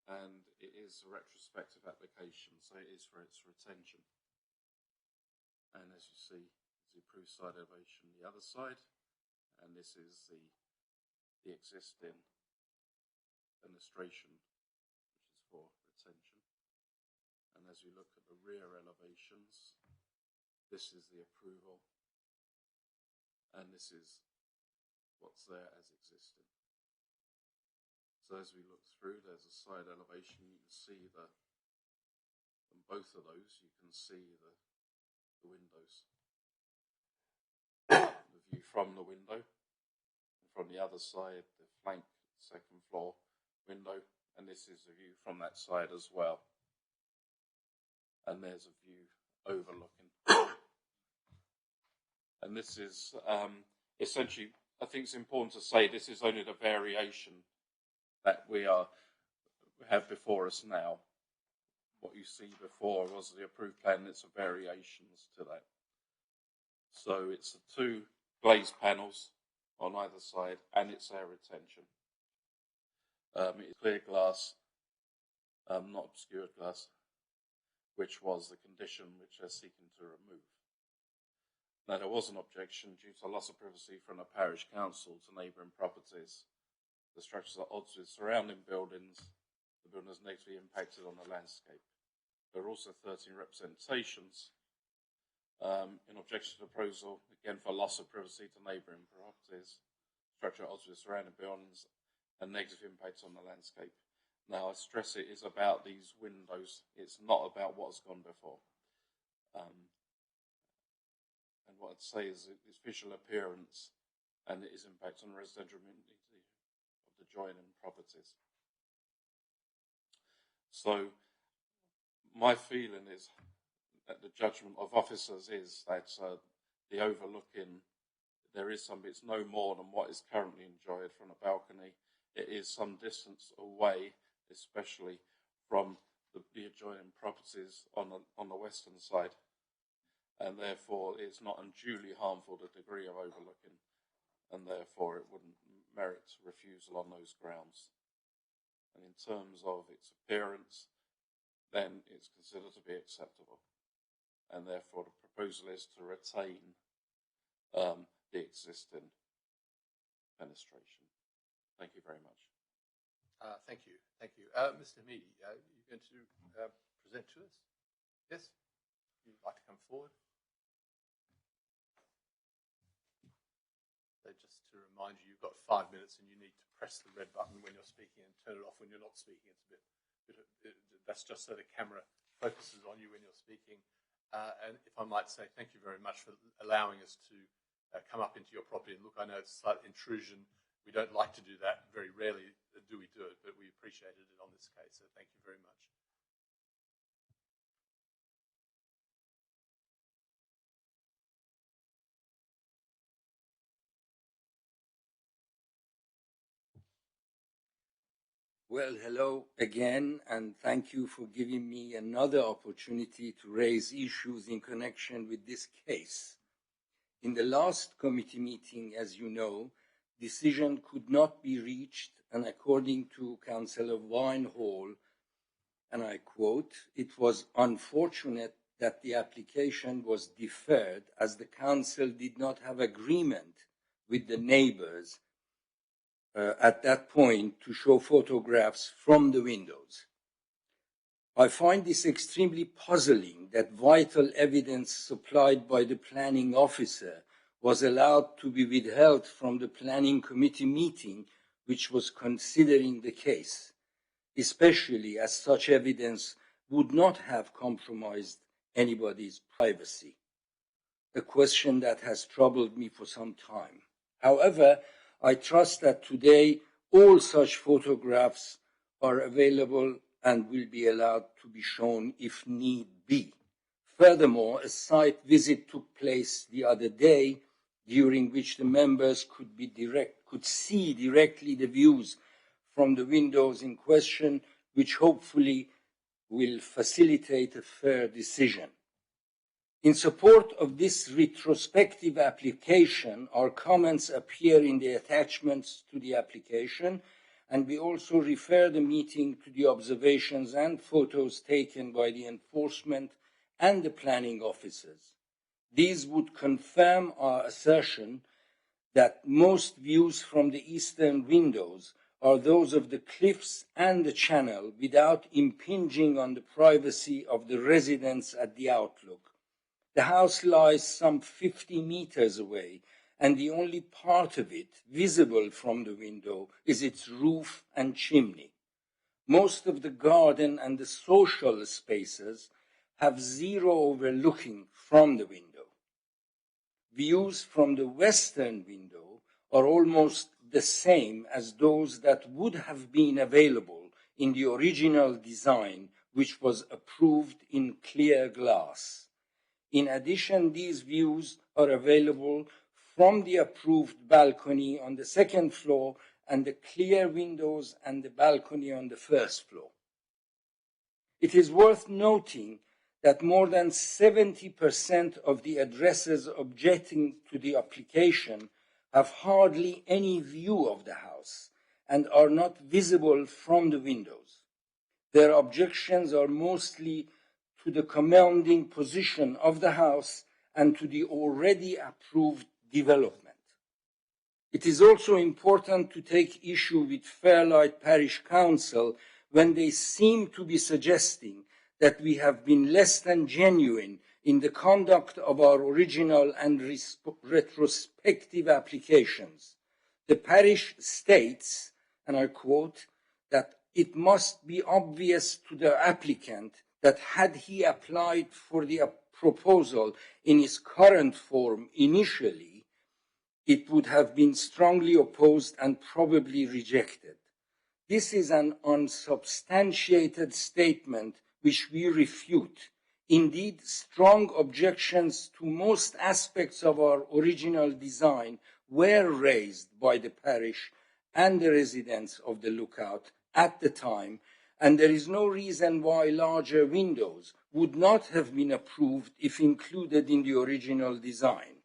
and it is a retrospective application, so it is for its retention. And as you see, it's the approved side elevation the other side, and this is the existing illustration, which is for retention. And as we look at the rear elevations, this is the approval, and this is what's there as existing. So as we look through, there's a side elevation. You can see on both of those, you can see the windows. The view from the window, and from the other side, the flank second floor window, and this is the view from that side as well. And there's a view overlooking. And this is essentially, I think it's important to say, this is only the variation that we have before us now. What you see before was the approved plan, it's a variations to that. So it's the 2 glazed panels on either side, and it's air retention. It's clear glass, not obscured glass, which was the condition which they're seeking to remove. Now, there was an objection due to loss of privacy from the parish council to neighbouring properties. The structures are odds with surrounding buildings. The building is negatively impacted on the landscape. There are also 13 representations in objection to the proposal, again for loss of privacy to neighbouring properties, structure at odds with surrounding buildings, and negative impact on the landscape. Now, I stress it is about these windows. It's not about what's gone before. And what I'd say is its visual appearance and its impact on the residential community of the adjoining properties. So, my feeling is that the judgment of officers is that the overlooking, there is some, it's no more than what is currently enjoyed from a balcony. It is some distance away, especially from the adjoining properties on the western side, and therefore it's not unduly harmful to the degree of overlooking, and therefore it wouldn't merit refusal on those grounds. And in terms of its appearance, then it's considered to be acceptable, and therefore the proposal is to retain the existing fenestration. Thank you very much. Thank you. Thank you. Mr. Hamidi, are you going to present to us? Yes? You'd like to come forward? So just to remind you, you've got 5 minutes and you need to press the red button when you're speaking and turn it off when you're not speaking. It's that's just so the camera focuses on you when you're speaking. And if I might say, thank you very much for allowing us to come up into your property and look. I know it's a slight intrusion. We don't like to do that. Very rarely do we do it, but we appreciated it on this case. So thank you very much. Well, hello again, and thank you for giving me another opportunity to raise issues in connection with this case. In the last committee meeting, as you know, decision could not be reached, and according to Councillor Winehall, and I quote, "It was unfortunate that the application was deferred as the council did not have agreement with the neighbours at that point to show photographs from the windows. I find this extremely puzzling that vital evidence supplied by the planning officer was allowed to be withheld from the planning committee meeting which was considering the case, especially as such evidence would not have compromised anybody's privacy, a question that has troubled me for some time. However, I trust that today all such photographs are available and will be allowed to be shown if need be. Furthermore, a site visit took place the other day during which the members could see directly the views from the windows in question, which hopefully will facilitate a fair decision. In support of this retrospective application, our comments appear in the attachments to the application, and we also refer the meeting to the observations and photos taken by the enforcement and the planning officers. These would confirm our assertion that most views from the eastern windows are those of the cliffs and the channel without impinging on the privacy of the residents at the outlook. The house lies some 50 meters away, and the only part of it visible from the window is its roof and chimney. Most of the garden and the social spaces have zero overlooking from the window. Views from the western window are almost the same as those that would have been available in the original design, which was approved in clear glass. In addition, these views are available from the approved balcony on the second floor and the clear windows and the balcony on the first floor. It is worth noting that more than 70% of the addresses objecting to the application have hardly any view of the house and are not visible from the windows. Their objections are mostly to the commanding position of the house and to the already approved development. It is also important to take issue with Fairlight Parish Council when they seem to be suggesting that we have been less than genuine in the conduct of our original and retrospective applications. The parish states, and I quote, that it must be obvious to the applicant that had he applied for the proposal in its current form initially, it would have been strongly opposed and probably rejected. This is an unsubstantiated statement which we refute. Indeed, strong objections to most aspects of our original design were raised by the parish and the residents of the Lookout at the time, and there is no reason why larger windows would not have been approved if included in the original design.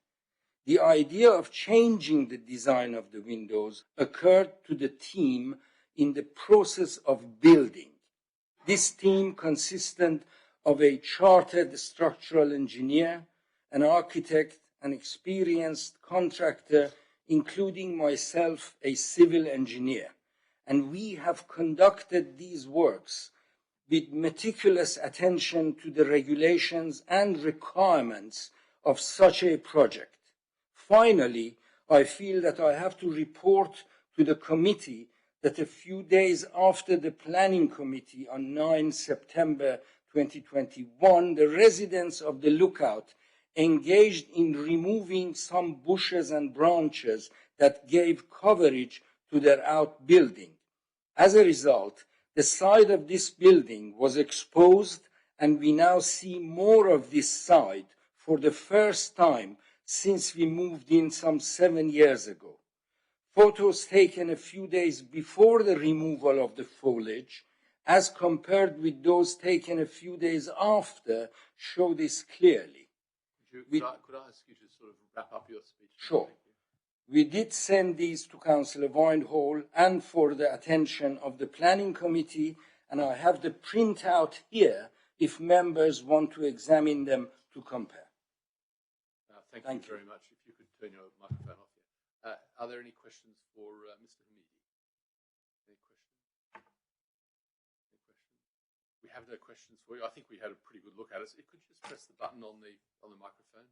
The idea of changing the design of the windows occurred to the team in the process of building. This team consisted of a chartered structural engineer, an architect, an experienced contractor, including myself, a civil engineer. And we have conducted these works with meticulous attention to the regulations and requirements of such a project. Finally, I feel that I have to report to the committee that a few days after the Planning Committee on 9 September 2021, the residents of the Lookout engaged in removing some bushes and branches that gave coverage to their outbuilding. As a result, the side of this building was exposed, and we now see more of this side for the first time since we moved in some 7 years ago. Photos taken a few days before the removal of the foliage, as compared with those taken a few days after, show this clearly. Could I ask you to sort of wrap up your speech? Sure. We did send these to Councillor Windhall and for the attention of the Planning Committee, and I have the printout here if members want to examine them to compare. Thank you very much. If you could turn your microphone off here. Are there any questions for Mr. Hamidi? Any questions? We have no questions for you. I think we had a pretty good look at it. Could you just press the button on the microphone?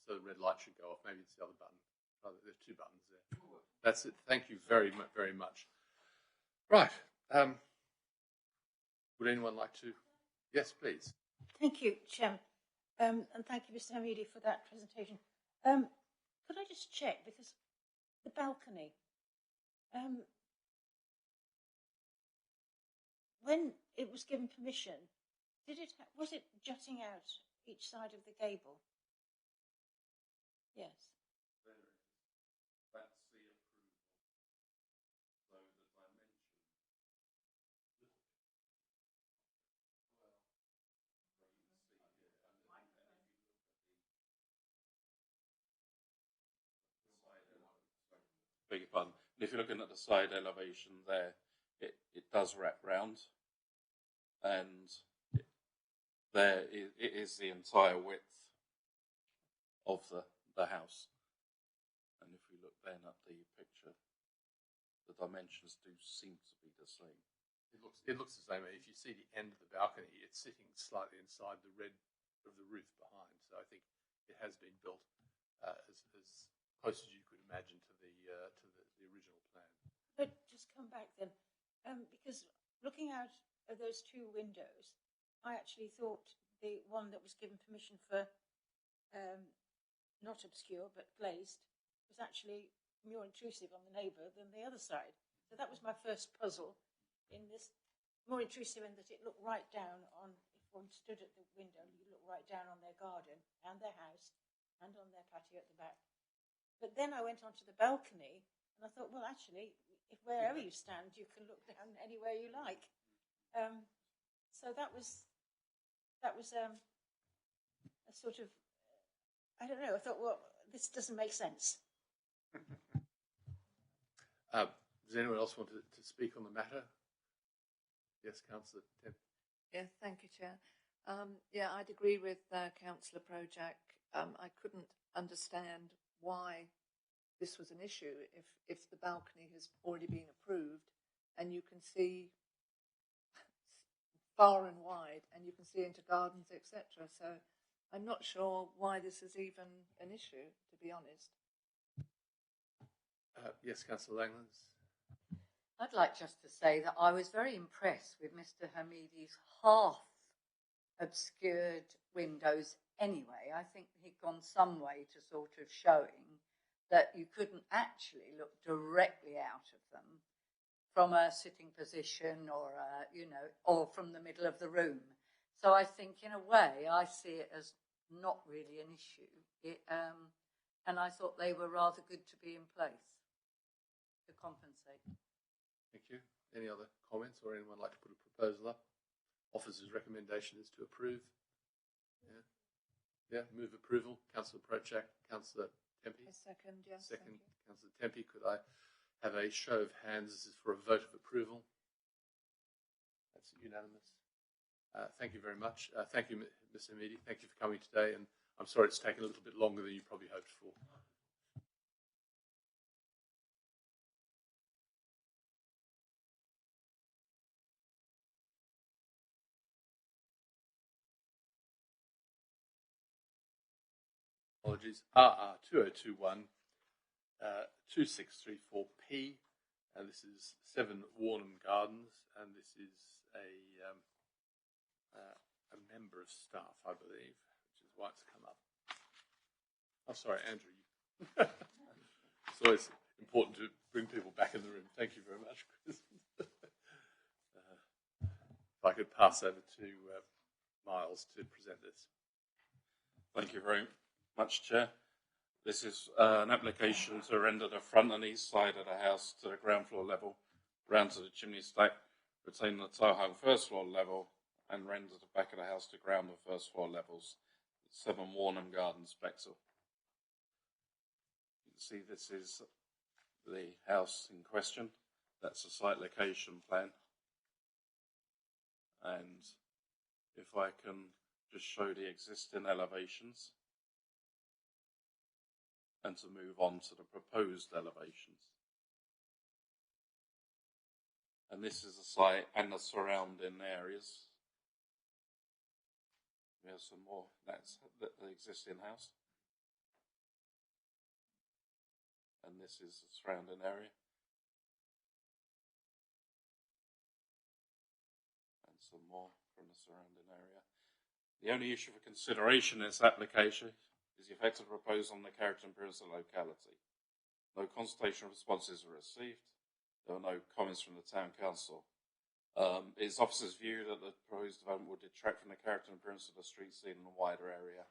So the red light should go off. Maybe it's the other button. Oh, there are two buttons there. That's it. Thank you very much. Right. Would anyone like to? Yes, please. Thank you, Chairman. And thank you, Mr. Hamidi, for that presentation. Could I just check, because the balcony, when it was given permission, was it jutting out each side of the gable? Yes. That's the approval. So the dimension. Beg your pardon. And if you're looking at the side elevation there, it does wrap round, and it is the entire width of the house. And if we look then at the picture, the dimensions do seem to be the same. It looks the same. If you see the end of the balcony, it's sitting slightly inside the red of the roof behind. So I think it has been built as close as you could imagine to the original plan. But just come back then, because looking out of those two windows, I actually thought the one that was given permission for not obscure but glazed was actually more intrusive on the neighbour than the other side. So that was my first puzzle in this. More intrusive in that it looked right down on, if one stood at the window, you look right down on their garden and their house and on their patio at the back. But then I went onto the balcony and I thought, well, actually, if wherever you stand, you can look down anywhere you like. So that was a sort of, I don't know, I thought, well, this doesn't make sense. Does anyone else want to speak on the matter? Yes, Councillor Temp. Yeah, thank you, Chair. I'd agree with Councillor Projak. I couldn't understand why this was an issue if the balcony has already been approved and you can see far and wide and you can see into gardens, etc. So I'm not sure why this is even an issue, to be honest. Yes, Councillor Langlands. I'd like just to say that I was very impressed with Mr. Hamidi's half-obscured windows anyway. I think he'd gone some way to sort of showing that you couldn't actually look directly out of them from a sitting position or, or from the middle of the room. So I think, in a way, I see it as not really an issue. And I thought they were rather good to be in place to compensate. Thank you. Any other comments or anyone like to put a proposal up? Officer's recommendation is to approve. Yeah, move approval. Councillor Projak, Councillor Tempe. A second, yes. Second, Councillor Tempe. Could I have a show of hands? This is for a vote of approval. That's unanimous. Thank you very much. Thank you, Mr. Hamidi. Thank you for coming today. And I'm sorry it's taken a little bit longer than you probably hoped for. Apologies. 2021 2634P, and this is 7 Warnham Gardens, and this is a member of staff, I believe, which is why it's come up. Oh, sorry, Andrew. It's always important to bring people back in the room. Thank you very much, Chris. If I could pass over to Miles to present this. Thank you very much, Chair. This is an application to render the front and east side of the house to the ground floor level, round to the chimney stack, retain the tow hung first floor level, and render the back of the house to ground and first floor levels. 7 Warnham Gardens, Bexhill. You can see this is the house in question. That's a site location plan. And if I can just show the existing elevations and to move on to the proposed elevations. And this is the site and the surrounding areas. We have some more. That's the existing house. And this is the surrounding area. And some more from the surrounding area. The only issue for consideration in this application is the effect of the proposal on the character and appearance of the locality. No consultation responses were received. There were no comments from the Town Council. It is officers' view that the proposed development would detract from the character and appearance of the street scene in a wider area.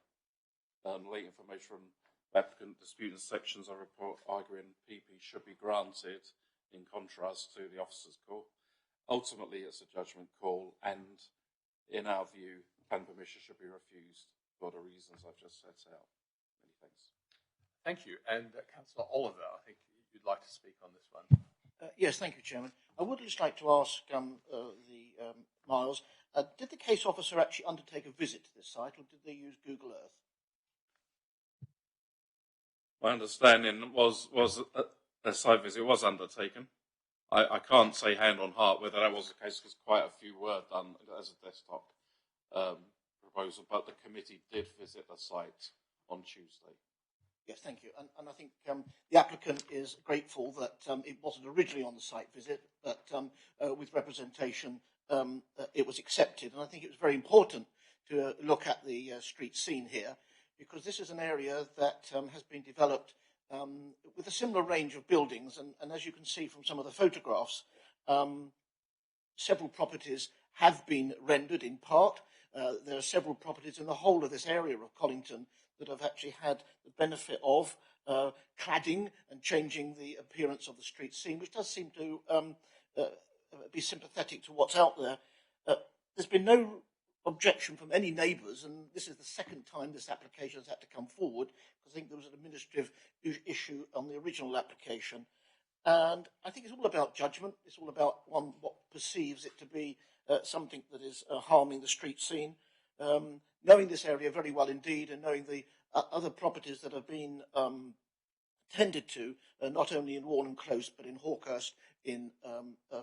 Late information from applicant disputing sections of report arguing PP should be granted in contrast to the officer's call. Ultimately, it's a judgment call, and in our view, plan permission should be refused for the reasons I've just set out. Many thanks. Thank you. And Councillor Oliver, I think you'd like to speak on this one. Yes, thank you, Chairman. I would just like to ask Miles, did the case officer actually undertake a visit to this site, or did they use Google Earth? My understanding was a site visit was undertaken. I can't say hand on heart whether that was the case because quite a few were done as a desktop proposal, but the committee did visit the site on Tuesday. Yes, thank you. And I think the applicant is grateful that it wasn't originally on the site visit, but with representation, it was accepted. And I think it was very important to look at the street scene here, because this is an area that has been developed with a similar range of buildings. And as you can see from some of the photographs, several properties have been rendered in part. There are several properties in the whole of this area of Colinton that have actually had the benefit of cladding and changing the appearance of the street scene, which does seem to be sympathetic to what's out there. There's been no objection from any neighbours, and this is the second time this application has had to come forward, because I think there was an administrative issue on the original application. And I think it's all about judgment. It's all about what perceives it to be something that is harming the street scene. Knowing this area very well indeed, and knowing the other properties that have been tended to, not only in Warnham Close, but in Hawkhurst, in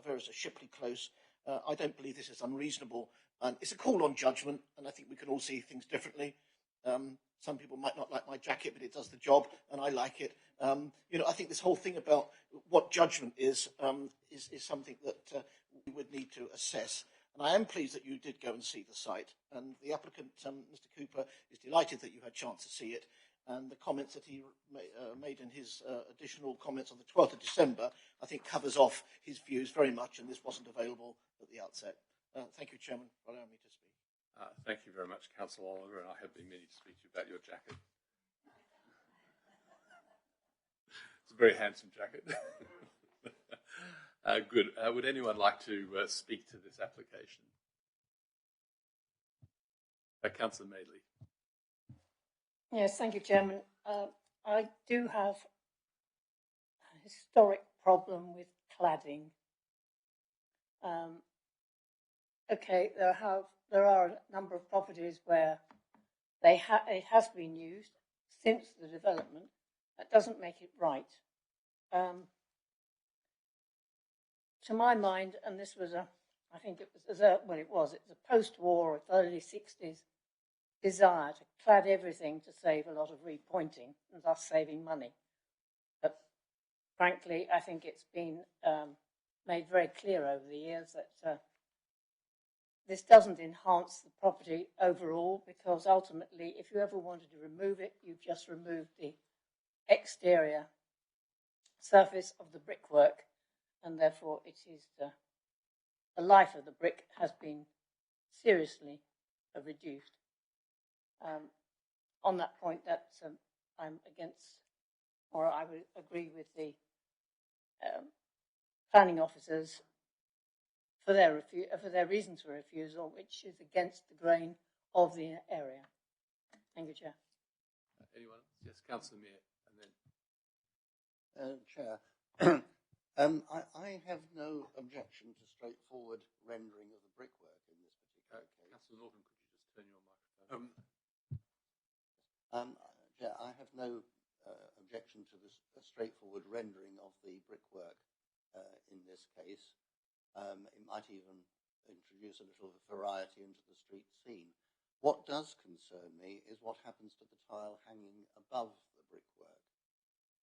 various Shipley Close, I don't believe this is unreasonable. And it's a call on judgment, and I think we can all see things differently. Some people might not like my jacket, but it does the job, and I like it. You know, I think this whole thing about what judgment is something that we would need to assess. And I am pleased that you did go and see the site, and the applicant, Mr. Cooper, is delighted that you had a chance to see it. And the comments that he made in his additional comments on the 12th of December, I think covers off his views very much, and this wasn't available at the outset. Thank you, Chairman, for allowing me to speak. Thank you very much, Councillor Oliver, and I have been meaning to speak to you about your jacket. It's a very handsome jacket. Good. Would anyone like to speak to this application? Councillor Madeley. Yes, thank you, Chairman. I do have a historic problem with cladding. Okay, there are a number of properties where it has been used since the development. That doesn't make it right. To my mind, and this was I think it was a post-war, early 60s desire to clad everything to save a lot of repointing and thus saving money. But frankly, I think it's been made very clear over the years that this doesn't enhance the property overall, because ultimately, if you ever wanted to remove it, you've just removed the exterior surface of the brickwork, and therefore it is the life of the brick has been seriously reduced. On that point, I'm against, or I would agree with the planning officers for their reasons for refusal, which is against the grain of the area. Thank you, Chair. Anyone else? Yes, Councillor Mear, and then Chair. I have no objection to straightforward rendering of the brickwork in this particular case. Councillor Norton, could you just turn your microphone? Chair, I have no objection to this straightforward rendering of the brickwork in this case. It might even introduce a little variety into the street scene. What does concern me is what happens to the tile hanging above the brickwork.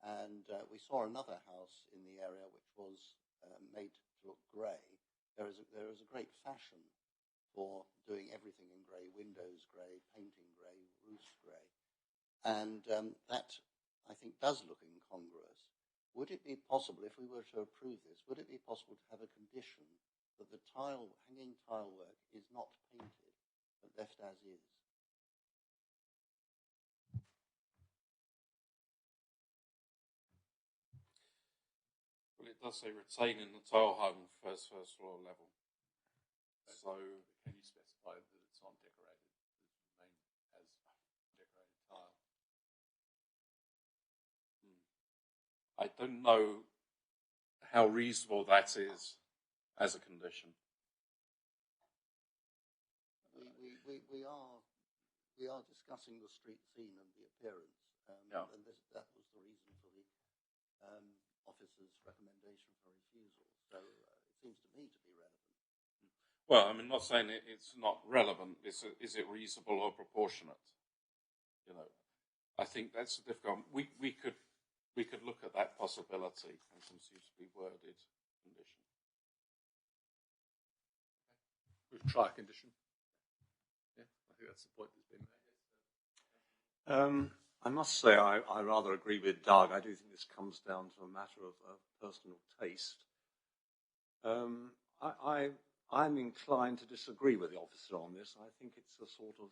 And we saw another house in the area which was made to look grey. There is a great fashion for doing everything in grey, windows grey, painting grey, roofs grey. And that, I think, does look incongruous. Would it be possible, if we were to approve this, would it be possible to have a condition that the hanging tile work is not painted, but left as is? Well, it does say retaining the tile hung first floor level. So, can you specify that it's not decorated? Does it remain as decorated tile? I don't know how reasonable that is as a condition. We are discussing the street scene and the appearance, and that was the reason for the officer's recommendation for refusal. So it seems to me to be relevant. Well, I'm not saying it's not relevant. Is it reasonable or proportionate? You know, I think that's a difficult. We could look at that possibility and some suitably worded condition. We've tried a condition. Yeah, I think that's the point that's been made. I must say I rather agree with Doug. I do think this comes down to a matter of personal taste. I'm inclined to disagree with the officer on this. I think it's a sort of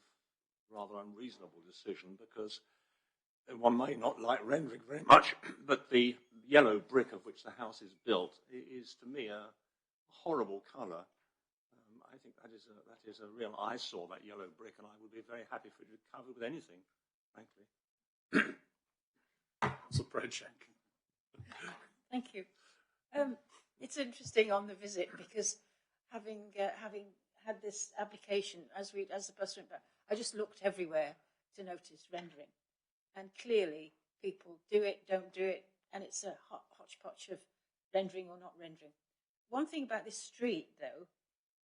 rather unreasonable decision, because one may not like rendering very much, but the yellow brick of which the house is built is, to me, a horrible colour. I think that is a real eyesore, that yellow brick, and I would be very happy for it to be covered with anything, frankly. Councillor Projak. Thank you. It's interesting on the visit, because having had this application as the bus went back, I just looked everywhere to notice rendering. And clearly, people do it, don't do it, and it's a hodgepodge of rendering or not rendering. One thing about this street, though,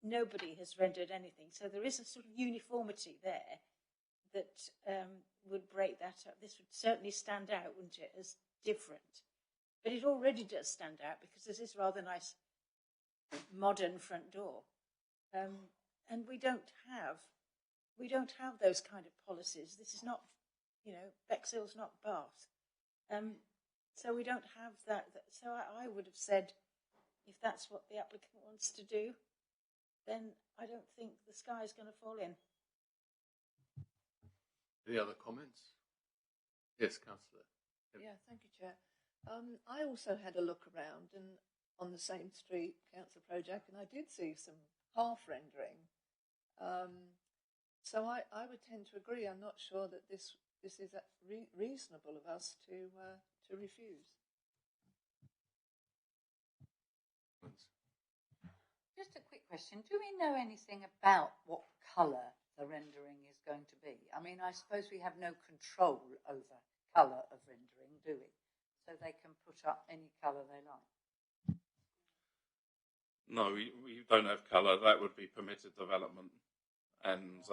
nobody has rendered anything, so there is a sort of uniformity there that would break that up. This would certainly stand out, wouldn't it, as different. But it already does stand out, because there's this rather nice modern front door. And we don't have those kind of policies. This is not, Bexhill's not Bath. So we don't have that. So I would have said, if that's what the applicant wants to do, then I don't think the sky is going to fall in. Any other comments? Yes, Councillor. Yeah, thank you, Chair. I also had a look around and on the same street, Councillor Projak, and I did see some half rendering. So I would tend to agree. I'm not sure that this is reasonable of us to refuse. Just a quick question. Do we know anything about what colour the rendering is going to be? I mean, I suppose we have no control over colour of rendering, do we? So they can put up any colour they like. No, we don't have colour. That would be permitted development. And,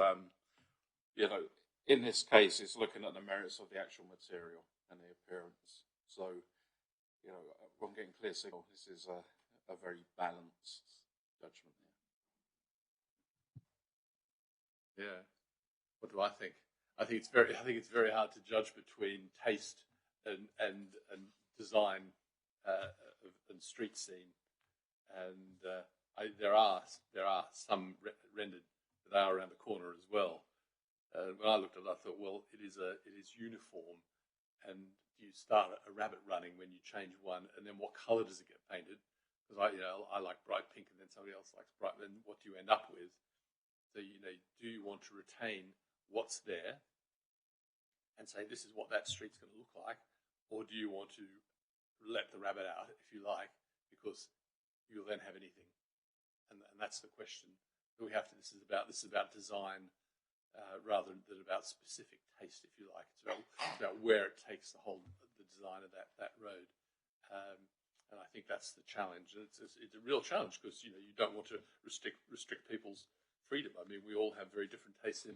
you know, in this case, it's looking at the merits of the actual material and the appearance. So, you know, I'm getting clear signal. This is a very balanced judgment here. Yeah. What do I think? I think it's very hard to judge between taste and design and street scene. And there are some rendered that are around the corner as well. When I looked at it, I thought, well, it is uniform, and you start a rabbit running when you change one, and then what colour does it get painted? Because I like bright pink, and then somebody else likes bright. Then what do you end up with? So do you want to retain what's there and say this is what that street's going to look like, or do you want to let the rabbit out, if you like, because you'll then have anything? And that's the question that we have to. This is about design rather than about specific taste, if you like. It's about where it takes the design of that road. And I think that's the challenge. And it's a real challenge because you don't want to restrict people's freedom. I mean, we all have very different tastes in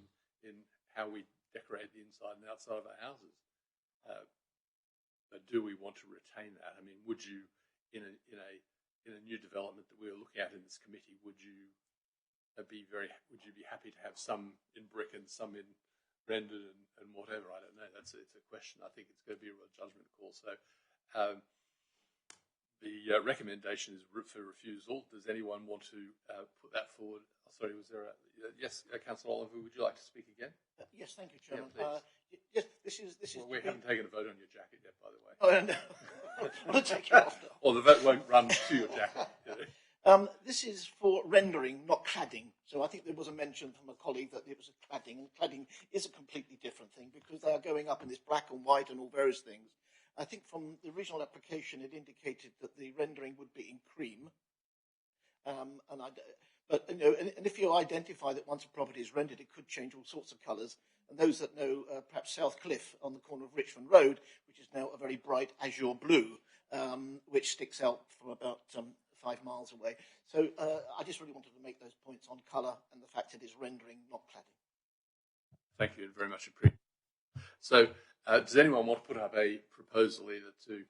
how we decorate the inside and outside of our houses. But do we want to retain that? I mean, would you, in a new development that we were looking at in this committee, would you be happy to have some in brick and some in rendered and whatever? I don't know. It's a question. I think it's going to be a real judgment call. So the recommendation is for refusal. Does anyone want to put that forward? Oh, sorry, was there yes, Councillor Oliver, would you like to speak again? Yes, thank you, Chairman. Yeah, yes, this is. Well, we haven't taken a vote on your jacket yet, by the way. Oh, no. I'll take it off now. Or the vote won't run to your jacket. This is for rendering, not cladding. So I think there was a mention from a colleague that it was a cladding, and cladding is a completely different thing because they are going up in this black and white and all various things. I think from the original application, it indicated that the rendering would be in cream. But if you identify that once a property is rendered, it could change all sorts of colours. And those that know perhaps South Cliff on the corner of Richmond Road, which is now a very bright azure blue, which sticks out from about 5 miles away. So I just really wanted to make those points on colour and the fact that it's rendering, not cladding. Thank you, very much appreciated. So does anyone want to put up a proposal either to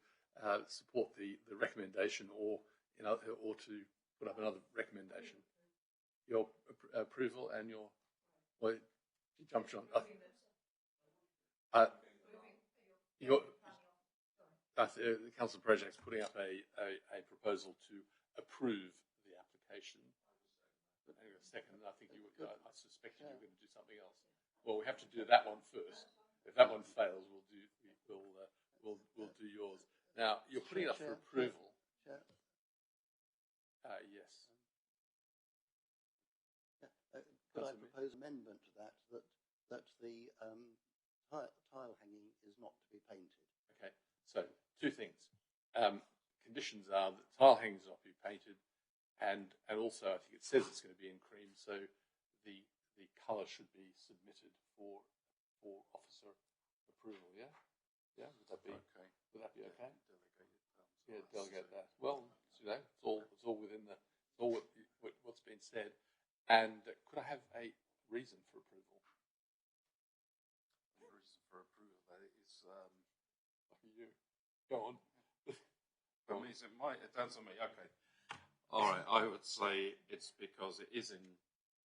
support the recommendation or to put up another recommendation? Your approval and your... Well, you jumped on. The Council Project's putting up a proposal to approve the application. But hang on a second, I think I suspected you were going to do something else. Well, we have to do that one first. If that one fails, we'll do yours. Now, you're putting it up for approval. Yes. Could I propose amendment to that the tile hanging is not to be painted? Okay, so 2 things. Conditions are that tile hangings are not to be painted, and also I think it says it's going to be in cream, so the colour should be submitted for officer approval. Yeah, would that be okay? Would that be okay? Yeah, delegate that. Well, it's all within what's been said. And could I have a reason for approval? The reason for approval is you. Go on. For me, it answer me. Okay. All right. I would say it's because it is in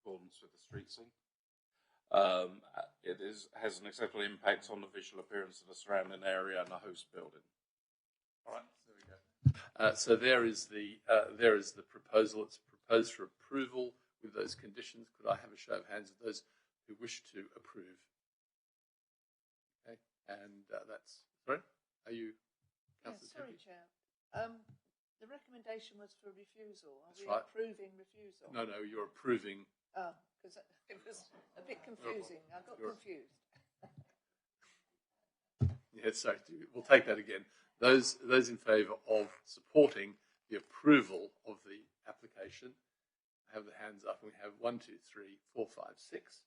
accordance with the street scene. It has an acceptable impact on the visual appearance of the surrounding area and the host building. All right. There we go. So there is the proposal. It's proposed for approval with those conditions. Could I have a show of hands of those who wish to approve? Okay, and that's sorry. Are you, Councillor? Sorry, Chair. The recommendation was for refusal. Are we right. approving refusal? No, you're approving. Oh, because it was a bit confusing. I got confused. Yeah, sorry. We'll take that again. Those in favour of supporting the approval of the application, have the hands up, and we have 1, 2, 3, 4, 5, 6.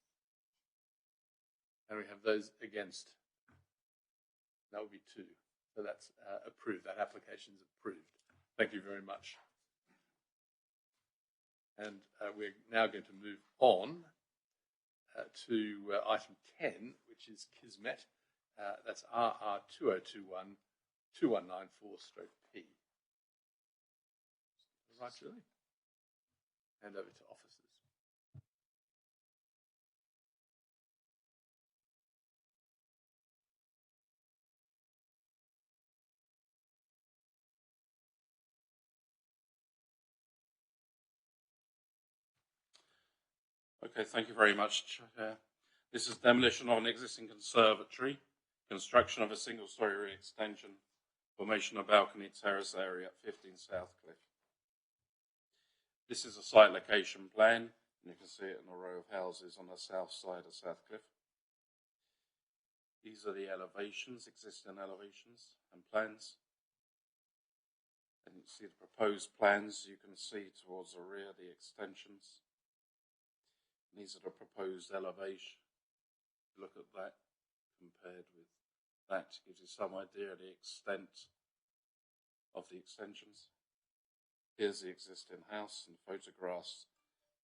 And we have those against. That would be 2. So that's approved. That application is approved. Thank you very much. And we're now going to move on to item 10, which is Kismet. That's RR 2021 2194/P. Right, Julie? Hand over to officers. Okay, thank you very much, Chair. This is demolition of an existing conservatory, construction of a single-storey re-extension, formation of balcony terrace area at 15 Southcliffe. This is a site location plan, and you can see it in a row of houses on the south side of Southcliffe. These are the elevations, existing elevations and plans. And you can see the proposed plans you can see towards the rear, the extensions. And these are the proposed elevation. Look at that compared with that, gives you some idea of the extent of the extensions. Here's the existing house and photographs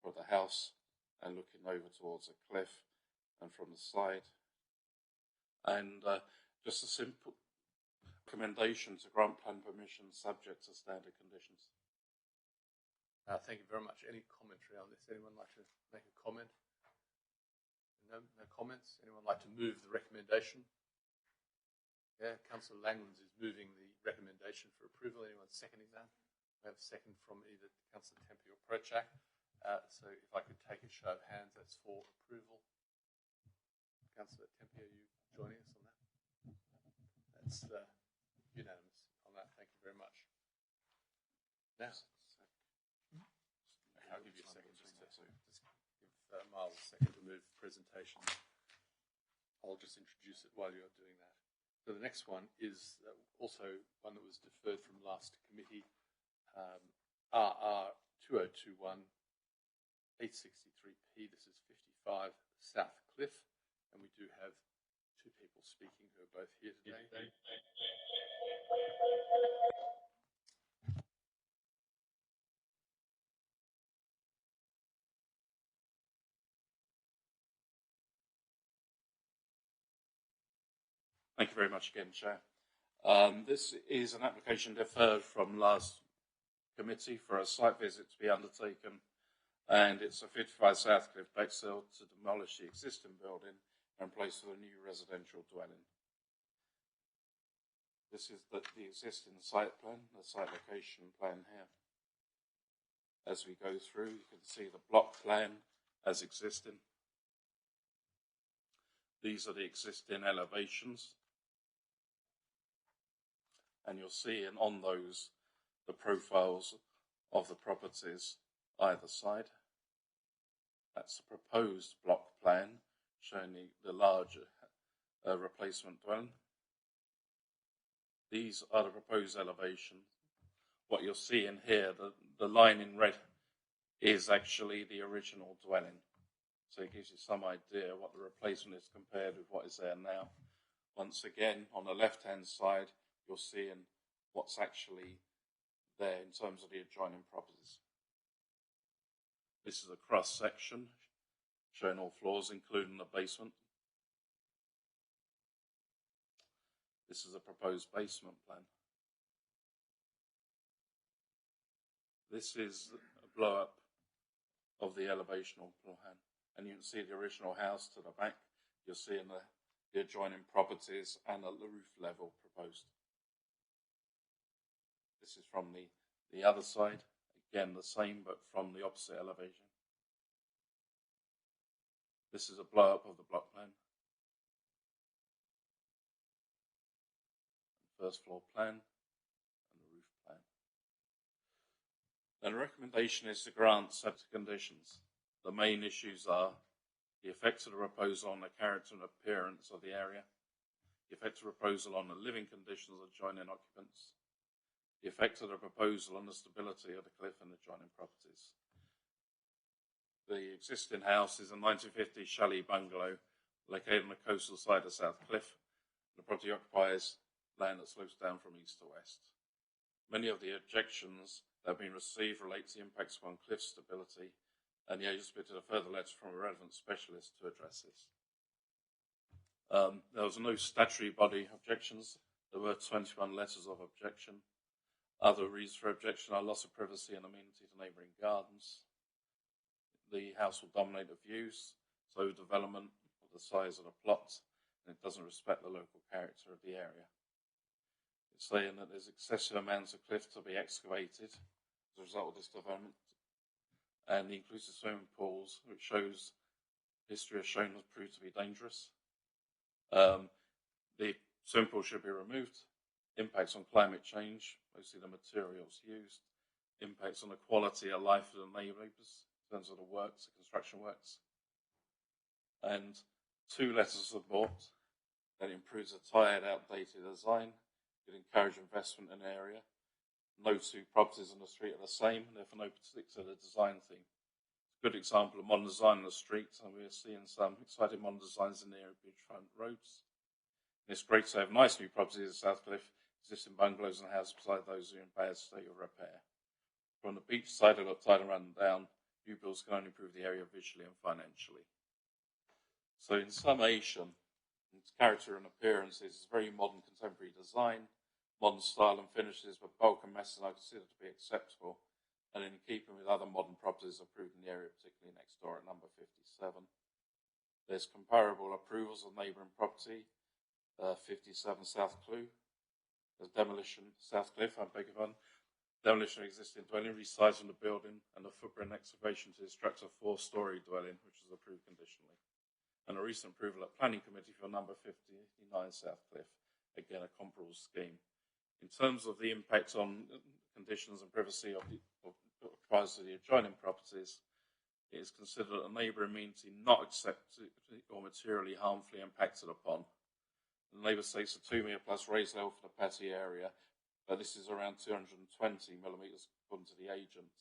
of the house and looking over towards a cliff and from the side. And just a simple recommendation to grant plan permission subject to standard conditions. Thank you very much. Any commentary on this? Anyone like to make a comment? No comments? Anyone like to move the recommendation? Yeah, Councillor Langlands is moving the recommendation for approval. Anyone seconding that? We have a second from either Councillor Tempe or Prochak. So if I could take a show of hands, that's for approval. Councillor Tempe, are you joining us on that? That's unanimous on that. Thank you very much. Now, I'll give you a second just give Miles a second to move the presentation. I'll just introduce it while you're doing that. So the next one is also one that was deferred from last committee. RR 2021 863P. This is 55 Southcliffe, and we do have 2 people speaking who are both here today. Thank you very much again, Chair. This is an application deferred from last committee for a site visit to be undertaken, and it's a 55 Southcliffe Bexhill to demolish the existing building and place for the new residential dwelling. This is the existing site plan, the site location plan here. As we go through, you can see the block plan as existing. These are the existing elevations. And you'll see on those the profiles of the properties either side. That's the proposed block plan showing the larger replacement dwelling. These are the proposed elevations. What you'll see in here, the line in red is actually the original dwelling. So it gives you some idea what the replacement is compared with what is there now. Once again, on the left-hand side, you'll see what's actually there in terms of the adjoining properties. This is a cross-section showing all floors, including the basement. This is a proposed basement plan. This is a blow-up of the elevational plan. And you can see the original house to the back. You'll see in the adjoining properties and at the roof level proposed. This is from the other side. Again, the same, but from the opposite elevation. This is a blow-up of the block plan. First floor plan and the roof plan. Then the recommendation is to grant subject to conditions. The main issues are the effects of the proposal on the character and appearance of the area, the effect of the proposal on the living conditions of adjoining occupants, the effect of the proposal on the stability of the cliff and adjoining properties. The existing house is a 1950 chalet bungalow located on the coastal side of South Cliff. The property occupies land that slopes down from east to west. Many of the objections that have been received relate to impacts upon cliff stability, and the agent submitted a further letter from a relevant specialist to address this. There was no statutory body objections. There were 21 letters of objection. Other reasons for objection are loss of privacy and amenity to neighbouring gardens. The house will dominate the views, so development of the size of the plot, and it doesn't respect the local character of the area. It's saying that there's excessive amounts of cliff to be excavated as a result of this development, and the inclusive swimming pools, which shows history has shown has proved to be dangerous. The swimming pool should be removed. Impacts on climate change, mostly the materials used. Impacts on the quality of life of the neighbours in terms of the works, the construction works. And 2 letters of support that improves a tired, outdated design, could encourage investment in the area. No 2 properties on the street are the same, and therefore no particular design theme. A good example of modern design on the street, and we're seeing some exciting modern designs in the area of beachfront roads. And it's great to have nice new properties in South Cliff, existing bungalows and houses beside those who are in bad state of repair. From the beach side, they've got tied and run down. New builds can only improve the area visually and financially. So in summation, its character and appearance is very modern contemporary design, modern style and finishes, but bulk and masses are considered to be acceptable and in keeping with other modern properties approved in the area, particularly next door at number 57. There's comparable approvals of neighbouring property, 57 South Cliff. There's demolition, South Cliff, I beg your pardon. Demolition of existing dwelling, resizing the building, and the footprint excavation to construct a 4-storey dwelling, which was approved conditionally. And a recent approval at Planning Committee for number 59 South Cliff, again a comparable scheme. In terms of the impact on conditions and privacy of occupiers of the adjoining properties, it is considered a neighbour amenity not accepted or materially harmfully impacted upon. The neighbour states a 2 metre plus raised level for the patio area, but this is around 220 millimetres according to the agent.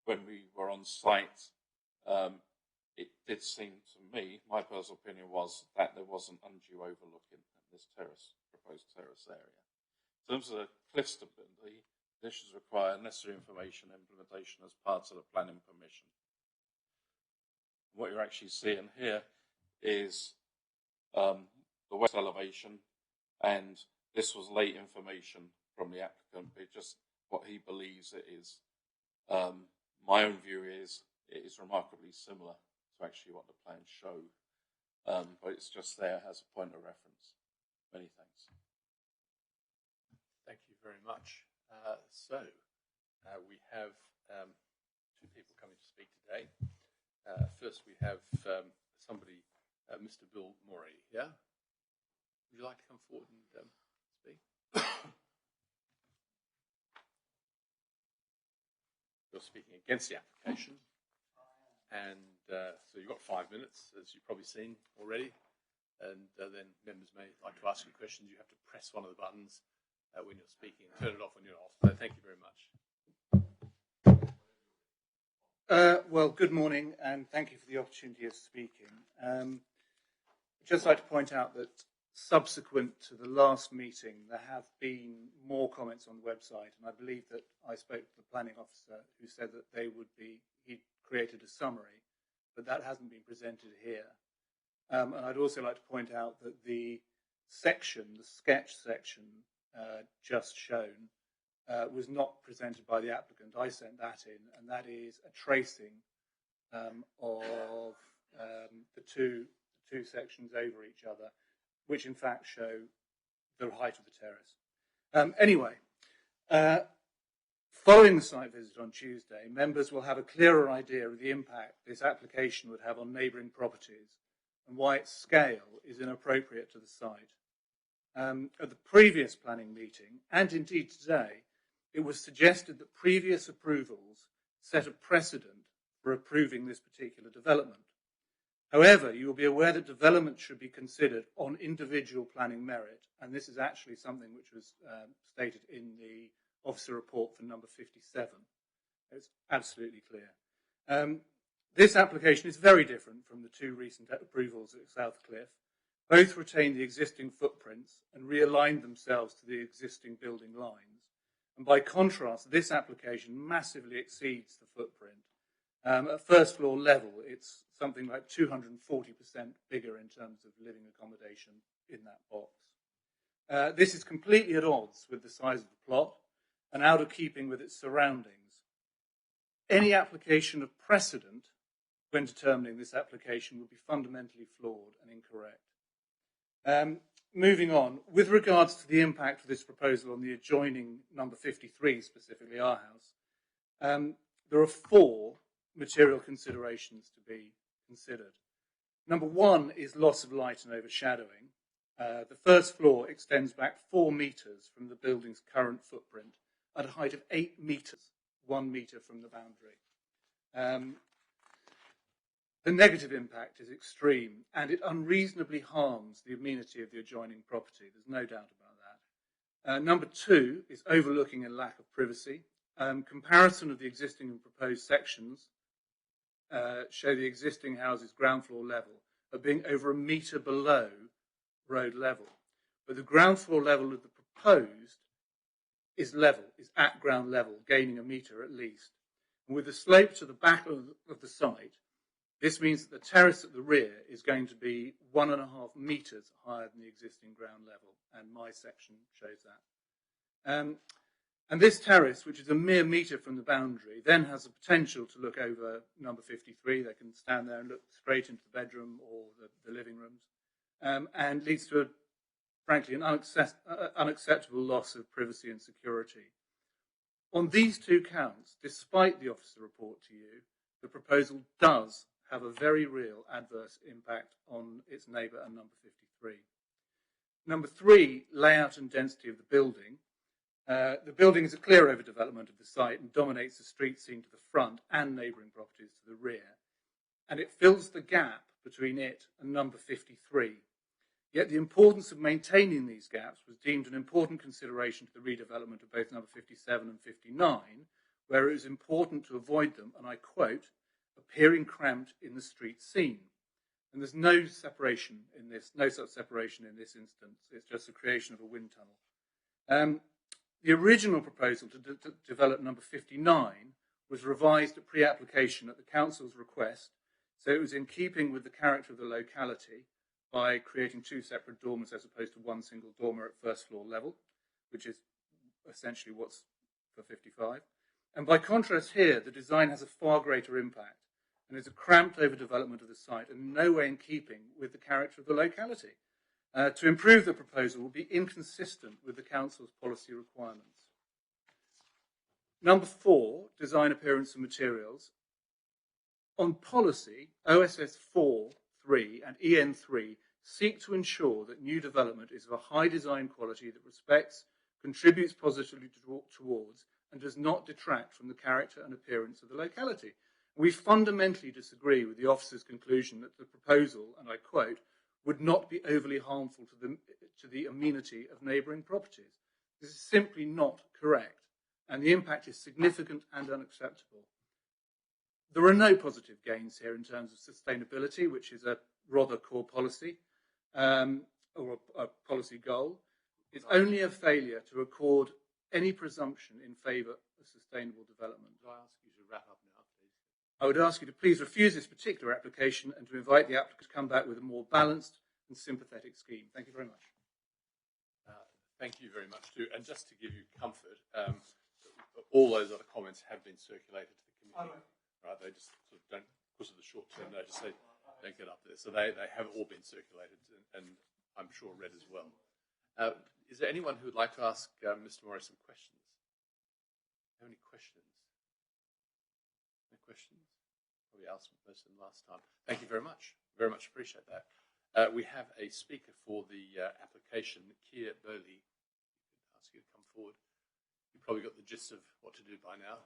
When we were on site, it did seem to me, my personal opinion was that there wasn't undue overlooking at this proposed terrace area. In terms of the cliff stability, conditions require necessary information and implementation as part of the planning permission. What you're actually seeing here is the west elevation, and this was late information from the applicant, but just what he believes it is. My own view is it is remarkably similar to actually what the plans show, but it's just there as a point of reference. Many thanks. Thank you very much. We have 2 people coming to speak today. First, we have somebody, Mr. Bill Morey here. Would you like to come forward and speak? You're speaking against the application. And so you've got 5 minutes, as you've probably seen already. And then members may like to ask you questions. You have to press one of the buttons when you're speaking and turn it off when you're off. So thank you very much. Well, good morning, and thank you for the opportunity of speaking. I'd just like to point out that subsequent to the last meeting, there have been more comments on the website, and I believe that I spoke to the planning officer who said that he'd created a summary, but that hasn't been presented here. And I'd also like to point out that the sketch section just shown, was not presented by the applicant. I sent that in, and that is a tracing of the two sections over each other, which in fact show the height of the terrace. Anyway, following the site visit on Tuesday, members will have a clearer idea of the impact this application would have on neighbouring properties and why its scale is inappropriate to the site. At the previous planning meeting, and indeed today, it was suggested that previous approvals set a precedent for approving this particular development. However, you will be aware that development should be considered on individual planning merit, and this is actually something which was stated in the officer report for number 57. It's absolutely clear. This application is very different from the two recent approvals at Southcliffe. Both retain the existing footprints and realigned themselves to the existing building lines. And by contrast, this application massively exceeds the footprint. At first floor level, it's something like 240% bigger in terms of living accommodation in that box. This is completely at odds with the size of the plot and out of keeping with its surroundings. Any application of precedent when determining this application would be fundamentally flawed and incorrect. Moving on, with regards to the impact of this proposal on the adjoining number 53, specifically our house, there are 4 material considerations to be considered. Number 1 is loss of light and overshadowing. The first floor extends back 4 metres from the building's current footprint at a height of 8 metres, 1 metre from the boundary. The negative impact is extreme, and it unreasonably harms the amenity of the adjoining property. There's no doubt about that. Number 2 is overlooking and lack of privacy. Comparison of the existing and proposed sections show the existing house's ground floor level of being over 1 metre below road level. But the ground floor level of the proposed is at ground level, gaining 1 metre at least. And with the slope to the back of the site, this means that the terrace at the rear is going to be 1.5 metres higher than the existing ground level, and my section shows that. And this terrace, which is a mere metre from the boundary, then has the potential to look over number 53. They can stand there and look straight into the bedroom or the living rooms, and leads to, frankly, an unacceptable loss of privacy and security. On these 2 counts, despite the officer report to you, the proposal does have a very real adverse impact on its neighbour and number 53. Number 3, layout and density of the building. The building is a clear overdevelopment of the site and dominates the street scene to the front and neighbouring properties to the rear. And it fills the gap between it and number 53. Yet the importance of maintaining these gaps was deemed an important consideration to the redevelopment of both number 57 and 59, where it was important to avoid them, and I quote, appearing cramped in the street scene. And there's no separation in this, no such separation in this instance. It's just the creation of a wind tunnel. The original proposal to develop number 59 was revised at pre-application at the council's request, so it was in keeping with the character of the locality by creating 2 separate dormers as opposed to 1 single dormer at first floor level, which is essentially what's for 55. And by contrast here, the design has a far greater impact and is a cramped overdevelopment of the site and in no way in keeping with the character of the locality. To improve the proposal will be inconsistent with the council's policy requirements. Number 4, design, appearance and materials. On policy, OSS 4, 3 and EN3 seek to ensure that new development is of a high design quality that respects, contributes positively towards and does not detract from the character and appearance of the locality. We fundamentally disagree with the officer's conclusion that the proposal, and I quote, would not be overly harmful to the amenity of neighbouring properties. This is simply not correct, and the impact is significant and unacceptable. There are no positive gains here in terms of sustainability, which is a rather core policy, or a policy goal. It's only a failure to accord any presumption in favour of sustainable development. Could I ask you to wrap up now, please? I would ask you to please refuse this particular application and to invite the applicant to come back with a more balanced and sympathetic scheme. Thank you very much. Thank you very much, too. And just to give you comfort, all those other comments have been circulated to the committee. Right? They just sort of don't, because of the short-term notice, they don't get up there. So they have all been circulated and I'm sure read as well. Is there anyone who would like to ask Mr. Morris some questions? Have any questions? No questions? Probably asked most of them last time. Thank you very much. Very much appreciate that. We have a speaker for the application, Keir Burley. I'd ask you to come forward. You've probably got the gist of what to do by now.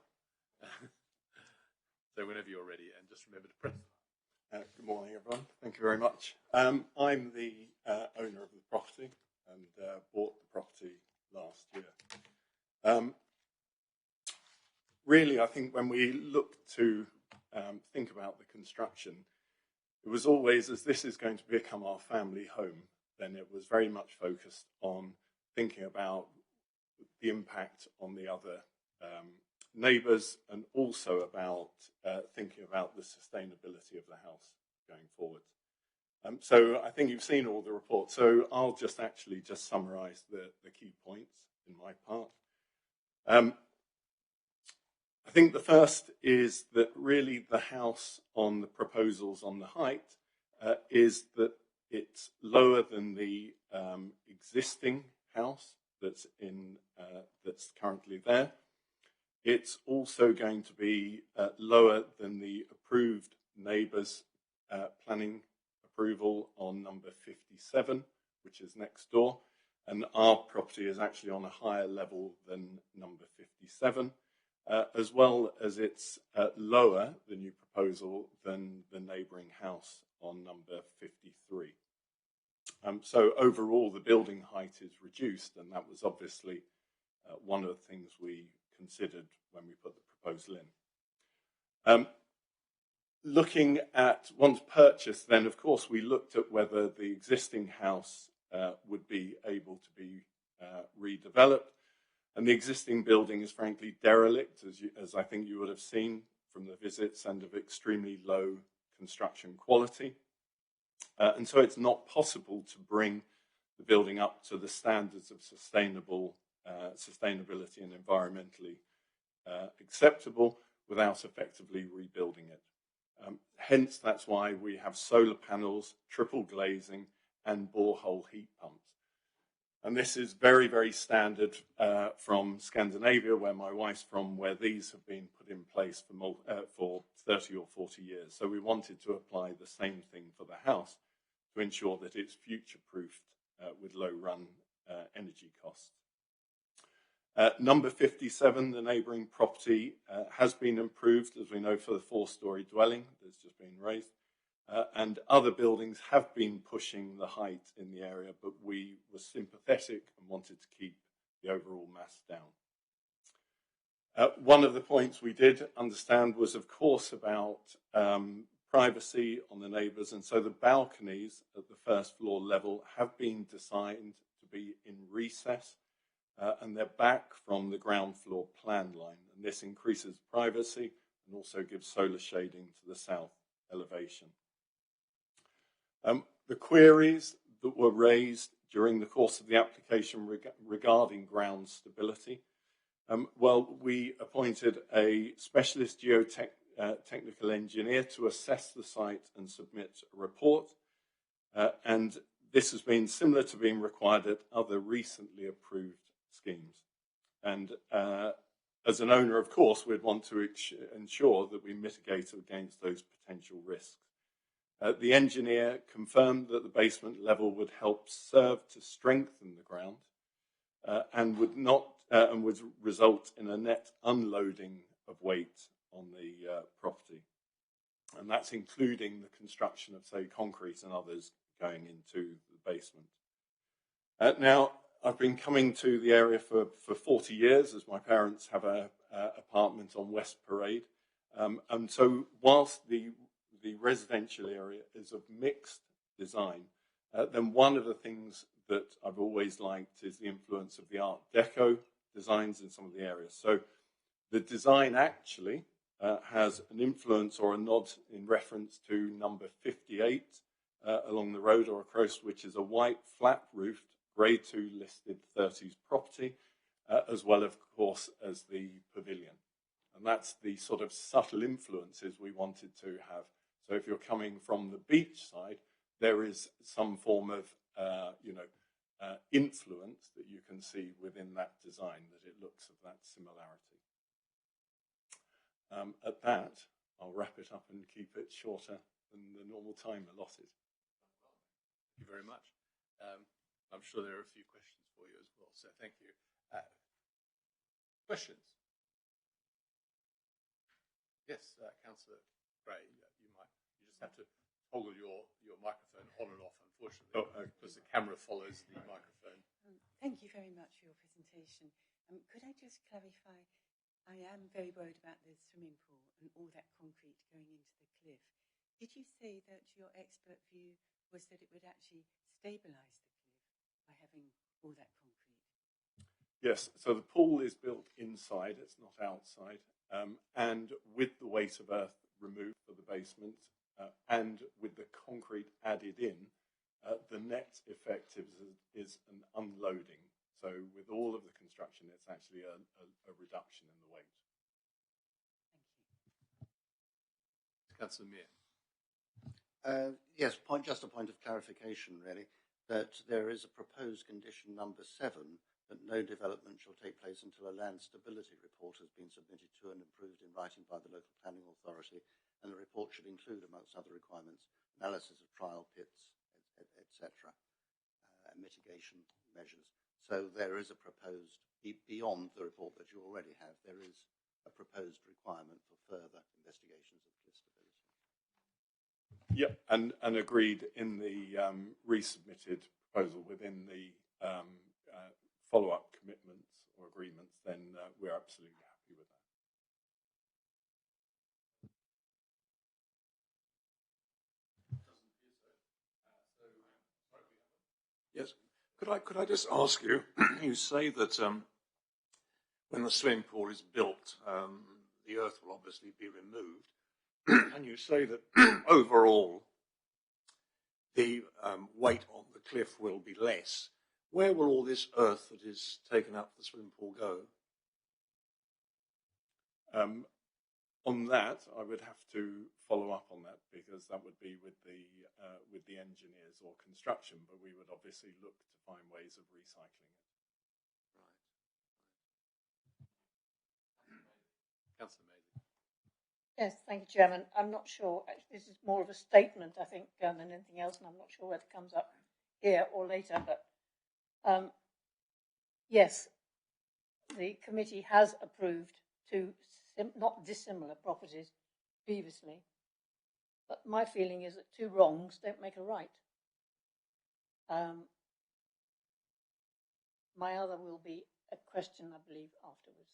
So whenever you're ready, and just remember to press. Good morning, everyone. Thank you very much. I'm the owner of the property and bought the property last year. Really, I think when we look to think about the construction, it was always, as this is going to become our family home, then it was very much focused on thinking about the impact on the other neighbours, and also about thinking about the sustainability of the house going forward. So I think you've seen all the reports, so I'll just summarise the key points in my part. I think the first is that really the house on the proposals on the height is that it's lower than the existing house that's currently there. It's also going to be lower than the approved neighbours planning approval on number 57, which is next door, and our property is actually on a higher level than number 57, as well as it's lower, the new proposal, than the neighbouring house on number 53. So overall, the building height is reduced, and that was obviously one of the things we considered when we put the proposal in. Looking at once purchased, then of course we looked at whether the existing house would be able to be redeveloped, and the existing building is frankly derelict, as I think you would have seen from the visits, and of extremely low construction quality. And so it's not possible to bring the building up to the standards of sustainability and environmentally acceptable without effectively rebuilding it. Hence, that's why we have solar panels, triple glazing, and borehole heat pumps. And this is very, very standard from Scandinavia, where my wife's from, where these have been put in place for 30 or 40 years. So we wanted to apply the same thing for the house to ensure that it's future-proofed with low run energy costs. Number 57, the neighbouring property, has been improved, as we know, for the 4-storey dwelling that's just been raised. And other buildings have been pushing the height in the area, but we were sympathetic and wanted to keep the overall mass down. One of the points we did understand was, of course, about privacy on the neighbours, and so the balconies at the first floor level have been designed to be in recess, and they're back from the ground floor plan line, and this increases privacy and also gives solar shading to the south elevation. The queries that were raised during the course of the application regarding ground stability, well, we appointed a specialist geotechnical engineer to assess the site and submit a report, and this has been similar to being required at other recently approved schemes. And as an owner, of course, we'd want to ensure that we mitigate against those potential risks. The engineer confirmed that the basement level would help serve to strengthen the ground and would result in a net unloading of weight on the property. And that's including the construction of, say, concrete and others going into the basement. Now, I've been coming to the area for 40 years, as my parents have an apartment on West Parade. And so whilst the residential area is of mixed design, then one of the things that I've always liked is the influence of the Art Deco designs in some of the areas. So the design actually has an influence or a nod in reference to number 58 along the road or across, which is a white flat-roofed Grade 2 listed 30s property, as well, of course, as the pavilion. And that's the sort of subtle influences we wanted to have. So if you're coming from the beach side, there is some form of, influence that you can see within that design, that it looks of that similarity. At that, I'll wrap it up and keep it shorter than the normal time allotted. Thank you very much. I'm sure there are a few questions for you as well, so thank you. Questions? Yes, Councillor Gray, you just have to toggle your microphone on and off, unfortunately, because the camera follows the microphone. Thank you very much for your presentation. Could I just clarify, I am very worried about the swimming pool and all that concrete going into the cliff. Did you say that your expert view was that it would actually stabilise the cliff by having all that concrete? Yes, so the pool is built inside, it's not outside, and with the weight of earth removed for the basement and with the concrete added in, the net effect is an unloading. So with all of the construction, it's actually a reduction in the weight. Councillor Mear. Yes, just a point of clarification, really, that there is a proposed condition number 7 that no development shall take place until a land stability report has been submitted to and approved in writing by the local planning authority, and the report should include, amongst other requirements, analysis of trial pits, etc., mitigation measures. So there is a proposed, beyond the report that you already have, there is a proposed requirement for further investigations of cliff stability. Yeah, and agreed in the resubmitted proposal within the follow-up commitments or agreements, then we're absolutely happy with that. Yes. Could I just ask you, you say that when the swimming pool is built, the earth will obviously be removed, and you say that overall the weight on the cliff will be less. Where will all this earth that is taken up the swimming pool go? On that, I would have to follow up on that because that would be with the engineers or construction, but we would obviously look to find ways of recycling it. Right. Councillor Maisie. Yes, thank you, Chairman. I'm not sure. This is more of a statement, I think, than anything else, and I'm not sure whether it comes up here or later. But yes, the committee has approved two not dissimilar properties previously, but my feeling is that two wrongs don't make a right. My other will be a question, I believe, afterwards.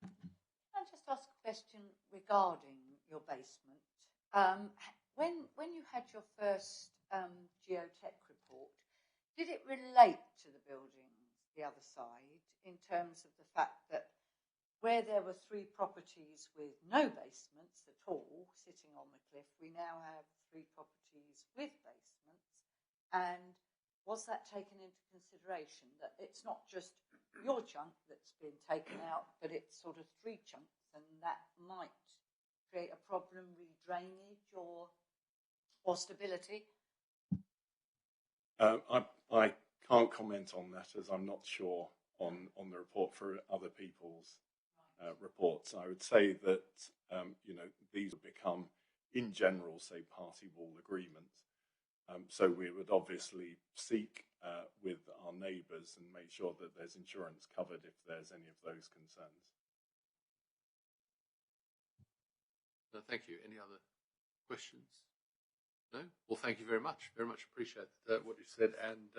Can I just ask a question regarding your basement? When you had your first geotech report, did it relate to the buildings the other side in terms of the fact that where there were 3 properties with no basements at all sitting on the cliff, we now have 3 properties with basements? And was that taken into consideration, that it's not just your chunk that's been taken out, but it's sort of 3 chunks, and that might create a problem with drainage or stability? I can't comment on that as I'm not sure on the report for other people's reports. I would say that these have become, in general, say party wall agreements. So we would obviously seek with our neighbours and make sure that there's insurance covered if there's any of those concerns. No, thank you. Any other questions? No? Well, thank you very much. Very much appreciate what you said and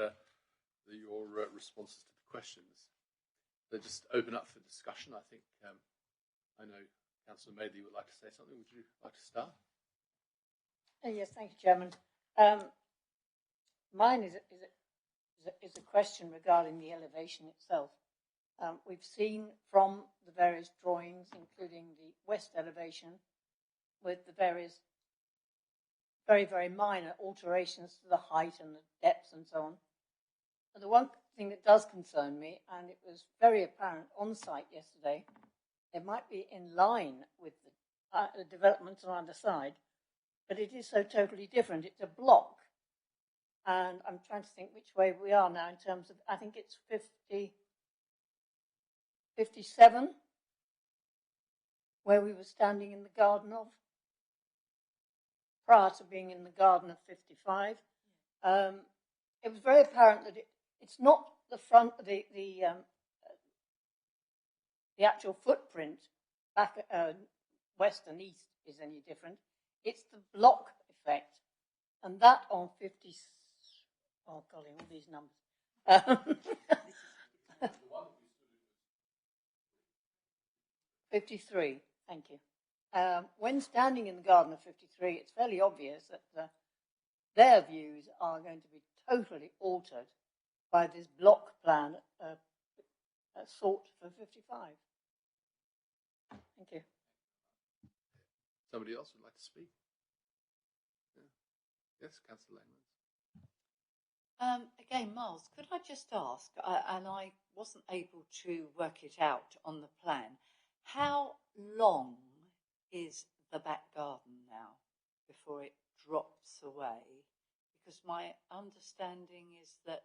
your responses to the questions. So just open up for discussion. I think I know Councillor Madeley would like to say something. Would you like to start? Yes, thank you, Chairman. Mine is a question regarding the elevation itself. We've seen from the various drawings, including the west elevation, with the various very, very minor alterations to the height and the depths and so on. But the one thing that does concern me, and it was very apparent on site yesterday, it might be in line with the developments on either side, but it is so totally different. It's a block. And I'm trying to think which way we are now in terms of, I think it's 57, where we were standing in the garden of, prior to being in the garden of 55. It was very apparent that it's not the front, the actual footprint back west and east is any different. It's the block effect, and that on Oh, golly, all these numbers. 53, thank you. When standing in the garden of 53, it's fairly obvious that their views are going to be totally altered by this block plan sought for 55. Thank you. Somebody else would like to speak? Yeah. Yes, Councillor Langlands. Again, Miles, could I just ask, and I wasn't able to work it out on the plan, how long is the back garden now before it drops away? Because my understanding is that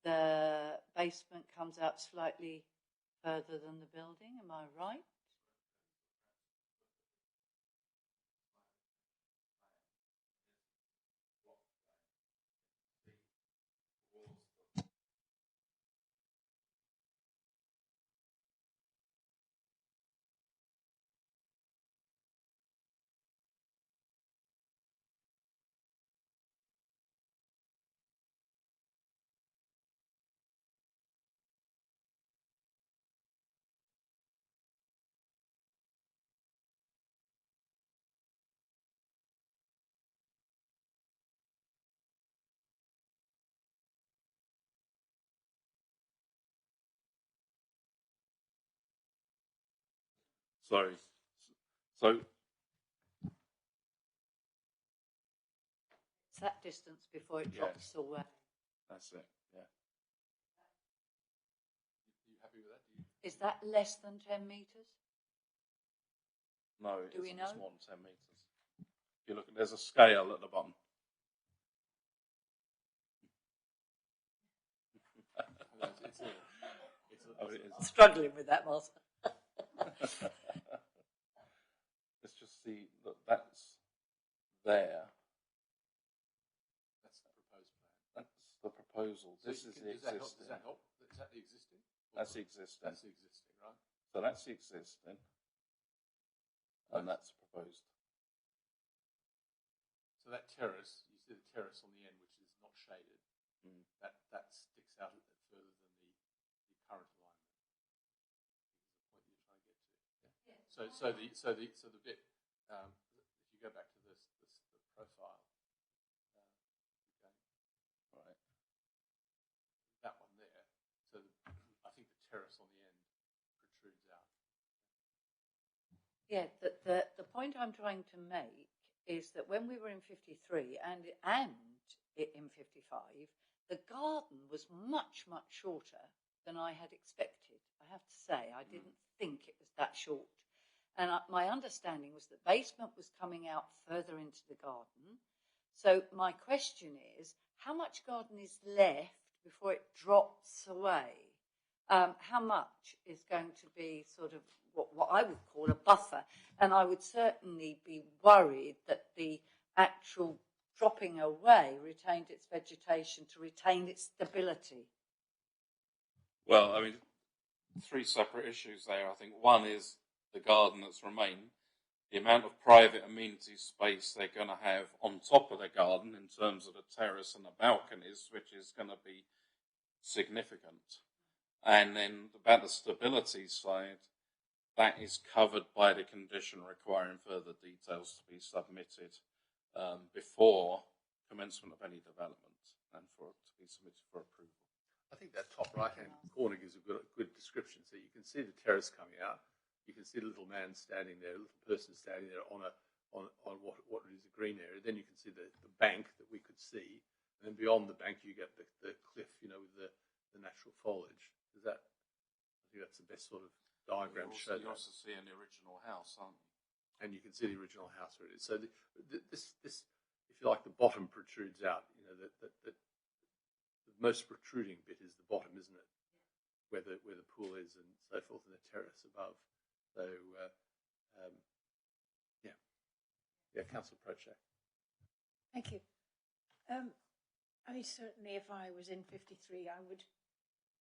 the basement comes out slightly further than the building. Am I right? Sorry. So It's that distance before it drops away. that's it. Yeah. You happy with that? Is that less than 10 metres? No, Do we it's know? more than 10 metres. If you look, there's a scale at the bottom. Struggling with that, Miles. Let's just see that that's there. That's the proposed plan. That's the proposal. So This is the does that help? existing. Does that help? Is that the existing? That's the existing. That's the existing, right? So that's the existing. And that's proposed. So that terrace, you see the terrace on the end, which is not shaded, that sticks out a bit further than the current alignment. Is the point you're trying to get to? Yeah. So the bit, if you go back to the profile, okay, right, that one there. So I think the terrace on the end protrudes out. Yeah, the point I'm trying to make is that when we were in 53 and in 55, the garden was much, much shorter than I had expected. I have to say, I didn't think it was that short. And my understanding was the basement was coming out further into the garden. So my question is, how much garden is left before it drops away? How much is going to be sort of what I would call a buffer? And I would certainly be worried that the actual dropping away retained its vegetation to retain its stability. Well, I mean, three separate issues there. I think one is the garden that's remained, the amount of private amenity space they're going to have on top of the garden in terms of the terrace and the balconies, which is going to be significant. And then about the stability side, that is covered by the condition requiring further details to be submitted before commencement of any development and for it to be submitted for approval. I think that top right-hand corner gives a good description. So you can see the terrace coming out. You can see the little man standing there, a little person standing there on what is a green area. Then you can see the bank that we could see, and then beyond the bank you get the cliff, with the natural foliage. Is that? I think that's the best sort of diagram to show that. You also see an original house, aren't you? And you can see the original house where it is. So this, if you like, the bottom protrudes out. The most protruding bit is the bottom, isn't it? Where the pool is and so forth, and the terrace above. So Councillor Prochak. Thank you. I mean, certainly, if I was in 53, I would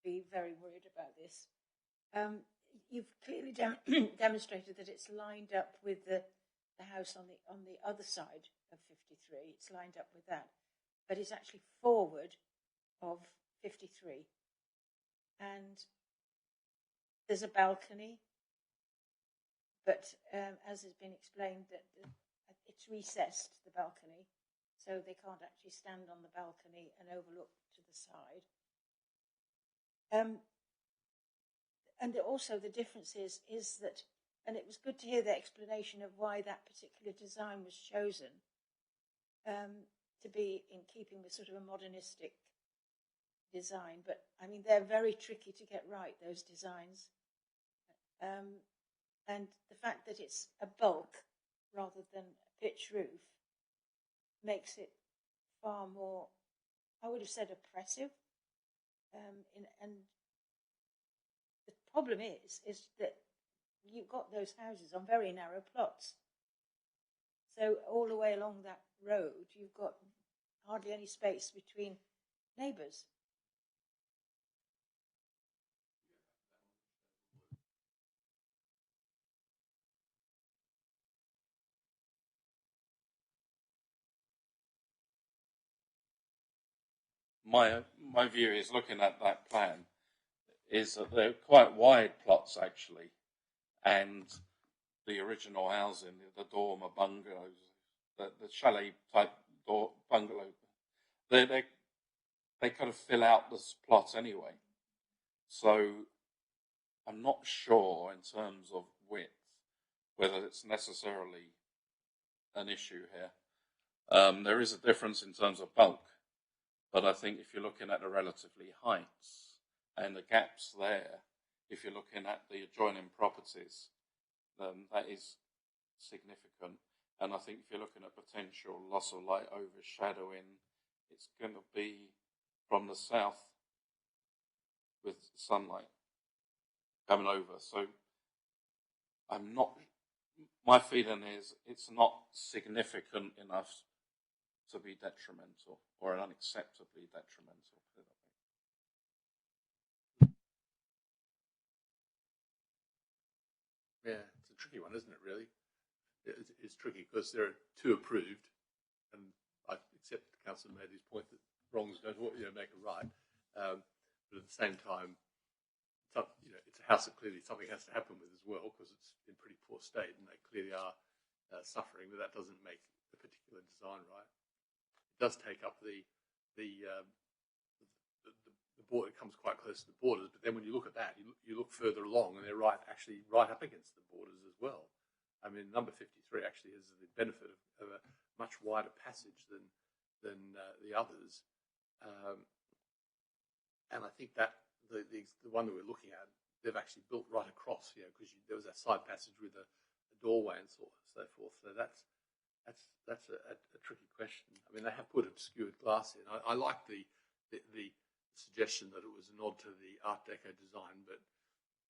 be very worried about this. You've clearly demonstrated that it's lined up with the house on the other side of 53. It's lined up with that, but it's actually forward of 53, and there's a balcony, but as has been explained, that it's recessed, the balcony, so they can't actually stand on the balcony and overlook to the side. And also the difference is that, and it was good to hear the explanation of why that particular design was chosen, to be in keeping with sort of a modernistic design. But I mean, they're very tricky to get right, those designs. And the fact that it's a bulk rather than a pitch roof makes it far more, I would have said, oppressive. And the problem is that you've got those houses on very narrow plots. So all the way along that road, you've got hardly any space between neighbours. My view is, looking at that plan, is that they're quite wide plots actually, and the original housing, the dormer bungalows, the chalet type bungalow, they kind of fill out this plot anyway. So I'm not sure in terms of width whether it's necessarily an issue here. There is a difference in terms of bulk, but I think if you're looking at the relatively heights and the gaps there, if you're looking at the adjoining properties, that is significant. And I think if you're looking at potential loss of light overshadowing, it's going to be from the south with sunlight coming over. So my feeling is it's not significant enough to be detrimental or unacceptably detrimental. Yeah, it's a tricky one, isn't it, really? It's tricky because there are two approved, and I accept the council made this point that wrongs don't make a right. But at the same time, it's a house that clearly something has to happen with as well, because it's in pretty poor state, and they clearly are suffering, but that doesn't make the particular design right. It does take up the border. It comes quite close to the borders, but then when you look at that, you look further along, and they're actually right up against the borders as well. I mean, number 53 actually has the benefit of a much wider passage than the others, and I think that the one that we're looking at, they've actually built right across, because there was that side passage with a doorway and so forth. So that's a tricky question. I mean, they have put obscured glass in. I like the suggestion that it was a nod to the Art Deco design, but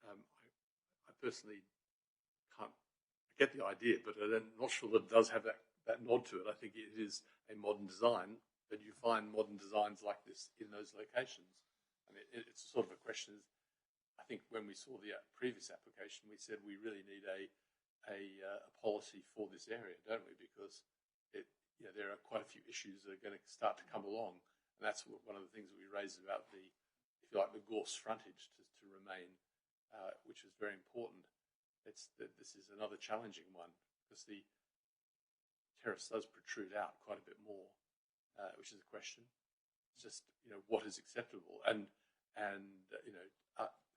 I personally can't get the idea, but I'm not sure that it does have that nod to it. I think it is a modern design, but you find modern designs like this in those locations. I mean, it's sort of a question. I think when we saw the previous application, we said we really need a policy for this area, don't we? Because there are quite a few issues that are going to start to come along, and that's one of the things that we raised about the gorse frontage to remain, which is very important. This is another challenging one because the terrace does protrude out quite a bit more, which is a question. It's just what is acceptable, and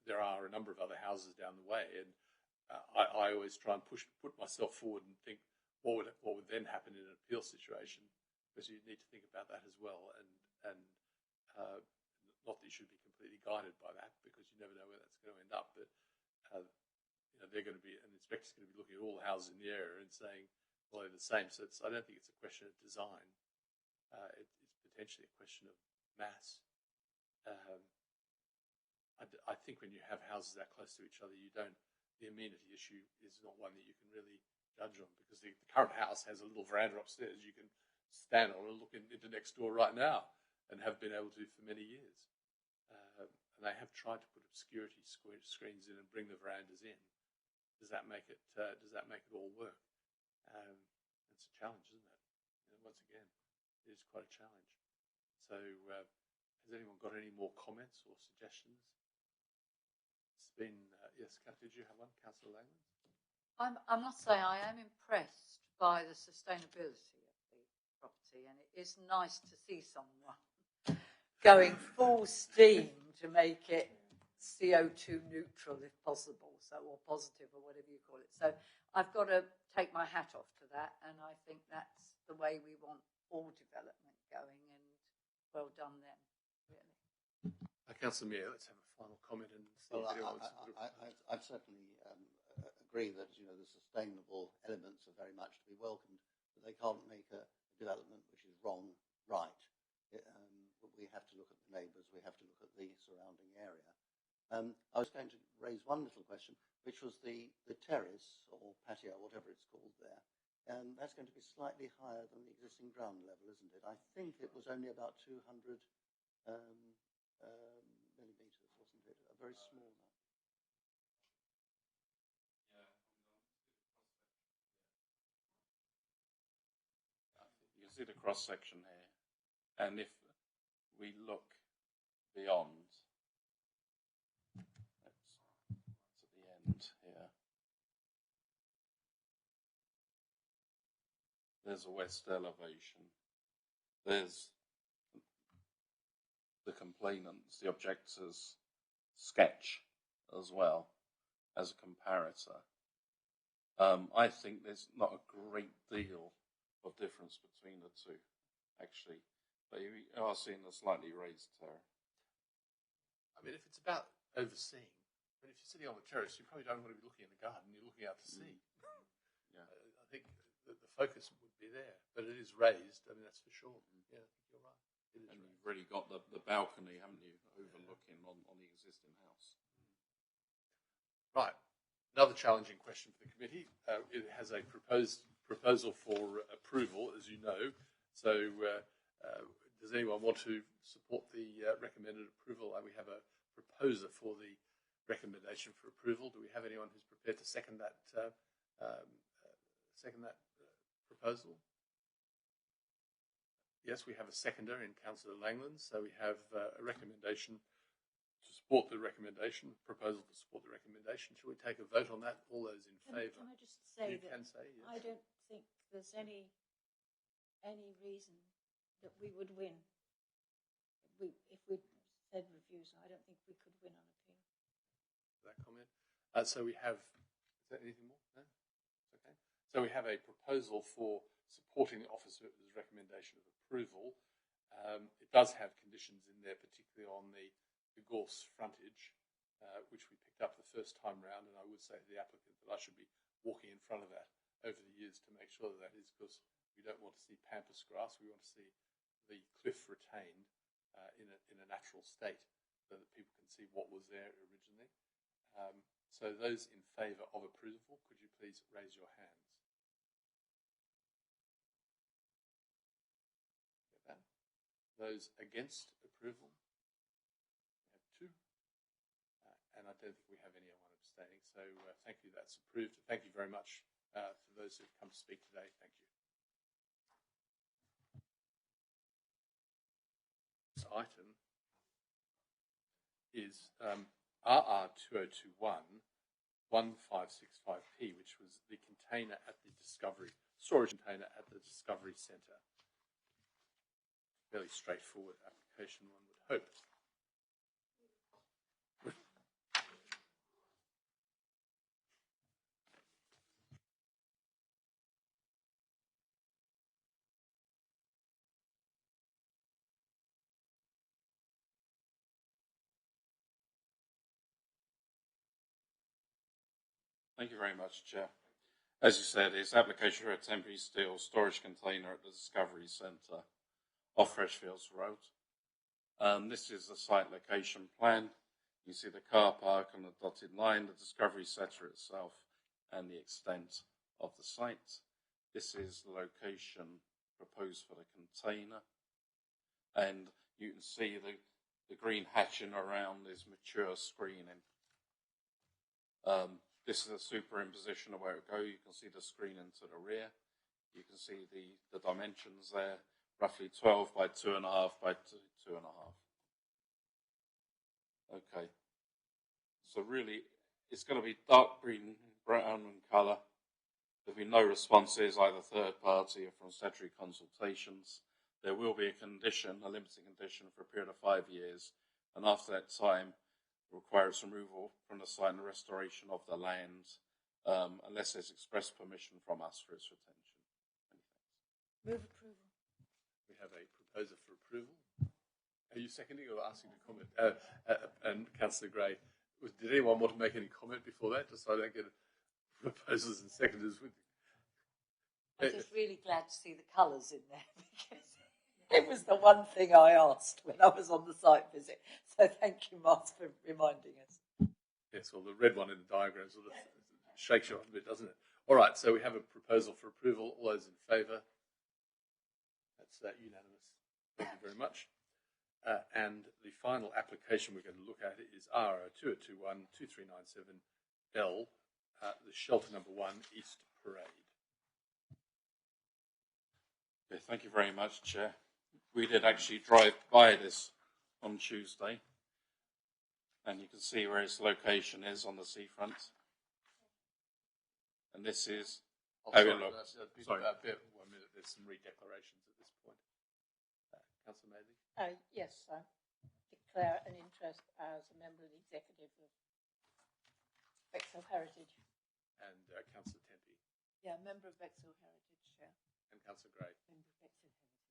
there are a number of other houses down the way, and I always try and put myself forward and think what would then happen in an appeal situation, because you need to think about that as well, and not that you should be completely guided by that, because you never know where that's going to end up, but they're going to be, an inspector's going to be looking at all the houses in the area and saying, well, they're the same. So I don't think it's a question of design. It's potentially a question of mass. I think when you have houses that close to each other, the amenity issue is not one that you can really judge on, because the current house has a little veranda upstairs you can stand on and look into next door right now, and have been able to for many years. And they have tried to put obscurity screens in and bring the verandas in. Does that make it all work? It's a challenge, isn't it? Once again, it is quite a challenge. So Has anyone got any more comments or suggestions? It's been, yes, did you have one, Councillor Langland? I must say I am impressed by the sustainability of the property, and it is nice to see someone going full steam to make it CO2 neutral if possible, so, or positive, or whatever you call it. So I've got to take my hat off to that, and I think that's the way we want all development going, and well done them, really. Councillor Mear, let's have a final comment and see if anyone wants to I'd certainly agree that the sustainable elements are very much to be welcomed, but they can't make a development which is wrong right. We have to look at the neighbours, we have to look at the surrounding area. I was going to raise one little question, which was the terrace or patio, whatever it's called there. That's going to be slightly higher than the existing ground level, isn't it? I think it was only about 200 millimetres, wasn't it? A very small number. You can see the cross section here, and if we look beyond, that's at the end here. There's a west elevation. There's the complainants, the objectors' sketch as well as a comparator. I think there's not a great deal of difference between the two, actually. But you are seeing a slightly raised terrace. I mean, if it's about overseeing, but if you're sitting on the terrace, you probably don't want to be looking in the garden, you're looking out to sea. Yeah. I think the focus would be there, but it is raised, I mean, that's for sure. Yeah, you're right. It is and you've really got the balcony, haven't you, overlooking on the existing house. Right. Another challenging question for the committee. It has a proposal for approval, as you know. So does anyone want to support the recommended approval? We have a proposer for the recommendation for approval. Do we have anyone who's prepared to second that proposal? Yes, we have a seconder in Councillor Langland. So we have a recommendation to support the recommendation, proposal to support the recommendation. Shall we take a vote on that? All those in favour? Can I just say you that can say, yes. I don't think there's any reason that we would win. If we said refusal, I don't think we could win on appeal. That comment. So we have, is there anything more? No? Okay. So we have a proposal for supporting the officer's recommendation of approval. It does have conditions in there, particularly on the Gorse frontage, which we picked up the first time round, and I would say to the applicant that I should be walking in front of that over the years to make sure that that is, because we don't want to see pampas grass, we want to see the cliff retained in a natural state so that people can see what was there originally. So those in favour of approval, could you please raise your hands? Get that? Those against approval? We have two. And I don't think we have anyone abstaining. So thank you, that's approved. Thank you very much for those who have come to speak today. Thank you. This item is RR 2021 1565P, which was the container at the storage container at the Discovery Centre. Fairly straightforward application, one would hope. Thank you very much, Chair. As you said, it's application for a temporary steel storage container at the Discovery Centre off Freshfields Road. This is the site location plan. You see the car park on the dotted line, the Discovery Centre itself, and the extent of the site. This is the location proposed for the container. And you can see the green hatching around is mature screening. This is a superimposition of where it goes. You can see the screening to the rear. You can see the dimensions there, roughly 12 by 2.5 by 2.5. Okay. So really, it's going to be dark green, brown in colour. There'll be no responses, either third party or from statutory consultations. There will be a condition, a limiting condition for a period of 5 years, and after that time, require its removal from the site and the restoration of the land, unless there's express permission from us for its retention. Move approval. We have a proposer for approval. Are you seconding or asking to comment? And Councillor Gray, did anyone want to make any comment before that, just so I don't get proposers and seconders with you? I'm just really glad to see the colours in there because it was the one thing I asked when I was on the site visit. So thank you, Mark, for reminding us. Yes, well, the red one in the diagram sort of shakes you off a bit, doesn't it? All right, so we have a proposal for approval. All those in favour? That's unanimous. Thank you very much. And the final application we're going to look at is RO2021 2397L, the shelter number 1, East Parade. Okay, thank you very much, Chair. We did actually drive by this on Tuesday, and you can see where its location is on the seafront. And this is how it looks. Sorry, one minute. There's some redeclarations at this point. Councillor Maisley? Yes, I declare an interest as a member of the executive of Bexhill Heritage. And Councillor Tempe? Yeah, member of Bexhill Heritage, Chair. And Councillor Gray? Member of Bexhill Heritage.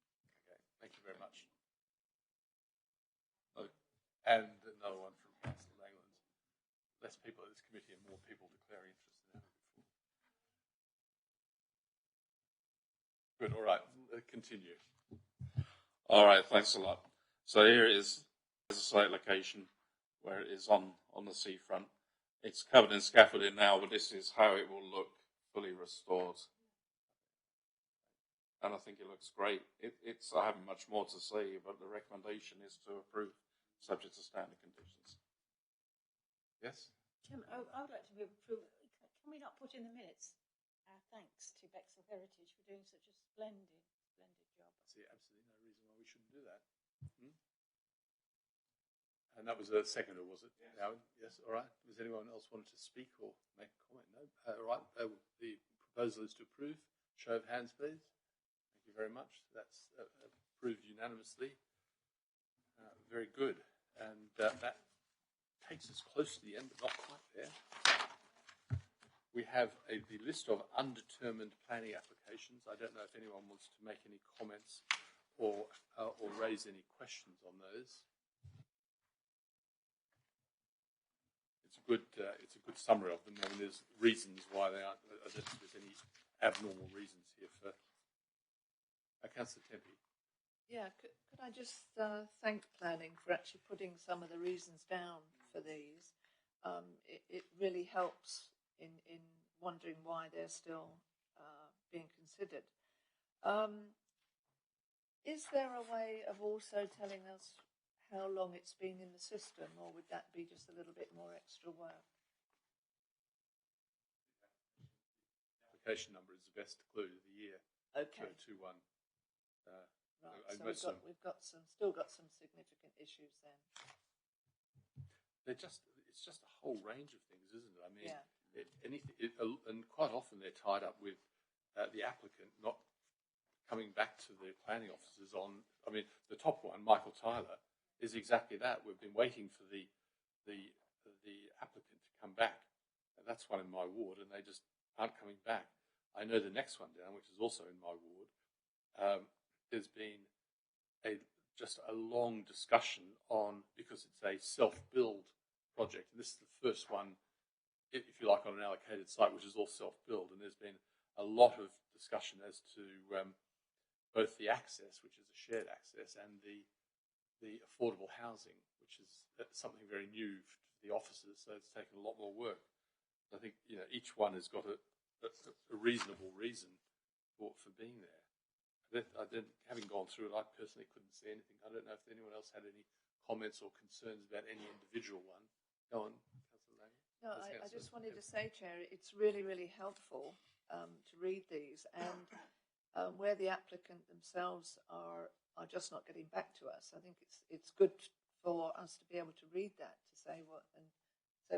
Okay, thank you very much. Oh, and another one from Councillor Langland. Less people at this committee and more people declaring interest than ever before. Good, all right, continue. All right, thanks a lot. So here is a site location where it is on the seafront. It's covered in scaffolding now, but this is how it will look fully restored. And I think it looks great. I haven't much more to say, but the recommendation is to approve, subject to standard conditions. Yes? Chairman, I would like to move approval. Can we not put in the minutes our thanks to Bexhill Heritage for doing such a splendid job? I see absolutely no reason why we shouldn't do that. And that was a seconder, was it? Yes. Alan? Yes, all right. Does anyone else want to speak or make a comment? No? All right. The proposal is to approve. Show of hands, please. Thank you very much. That's approved unanimously. Very good. And that takes us close to the end, but not quite there. We have the list of undetermined planning applications. I don't know if anyone wants to make any comments or raise any questions on those. It's a good summary of them. I mean, there's reasons why they aren't. I don't think there's any abnormal reasons here for. Councillor Tempe. Yeah, could I just thank planning for actually putting some of the reasons down for these. It really helps in wondering why they're still being considered. Is there a way of also telling us how long it's been in the system, or would that be just a little bit more extra work? Application number is the best clue, the year. Okay. 2021. Right, so still got some significant issues then. It's just a whole range of things, isn't it? I mean, yeah. And quite often they're tied up with the applicant not coming back to the planning officers on. I mean, the top one, Michael Tyler, is exactly that. We've been waiting for the applicant to come back. And that's one in my ward, and they just aren't coming back. I know the next one down, which is also in my ward. There's been just a long discussion on, because it's a self-build project, and this is the first one, if you like, on an allocated site, which is all self-build, and there's been a lot of discussion as to both the access, which is a shared access, and the affordable housing, which is something very new for the officers, so it's taken a lot more work. I think each one has got a reasonable reason for being there. Having gone through it, I personally couldn't see anything. I don't know if anyone else had any comments or concerns about any individual one. Go on, Councillor Lang. No, I just wanted to say, Chair, it's really, really helpful to read these, and where the applicant themselves are just not getting back to us. I think it's good for us to be able to read that to say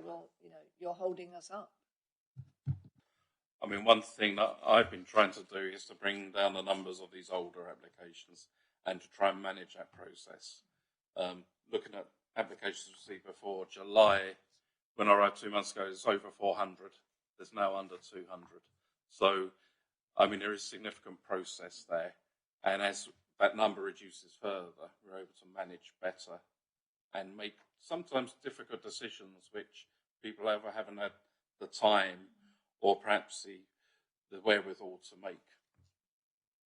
well, you're holding us up. I mean, one thing that I've been trying to do is to bring down the numbers of these older applications and to try and manage that process. Looking at applications received before July, when I arrived 2 months ago, it's over 400. There's now under 200. So, I mean, there is significant process there. And as that number reduces further, we're able to manage better and make sometimes difficult decisions which people either haven't had the time or perhaps the wherewithal to make.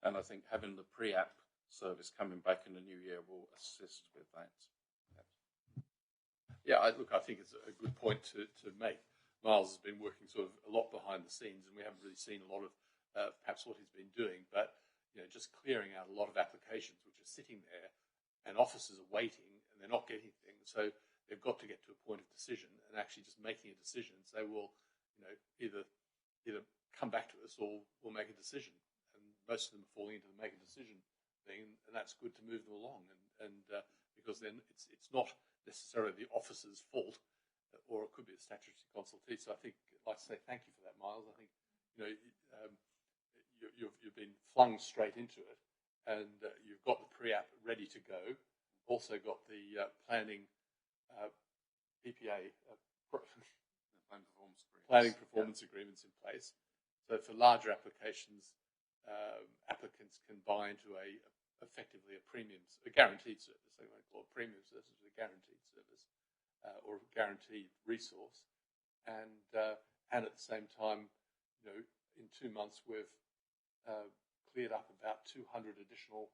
And I think having the pre-app service coming back in the new year will assist with that. Yeah, I think it's a good point to make. Miles has been working sort of a lot behind the scenes, and we haven't really seen a lot of perhaps what he's been doing, but just clearing out a lot of applications which are sitting there, and officers are waiting, and they're not getting things. So they've got to get to a point of decision, and actually just making a decision and say, well, either come back to us or we'll make a decision. And most of them are falling into the make a decision thing, and that's good to move them along. And because then it's not necessarily the officer's fault, or it could be a statutory consultee. So I think I'd like to say thank you for that, Miles. I think you've been flung straight into it, and you've got the pre-app ready to go. Also got the planning PPA planning performance agreements in place. So for larger applications, applicants can buy into effectively a guaranteed service. They won't call it premium service, it's a guaranteed service or a guaranteed resource. And at the same time, in 2 months we've cleared up about 200 additional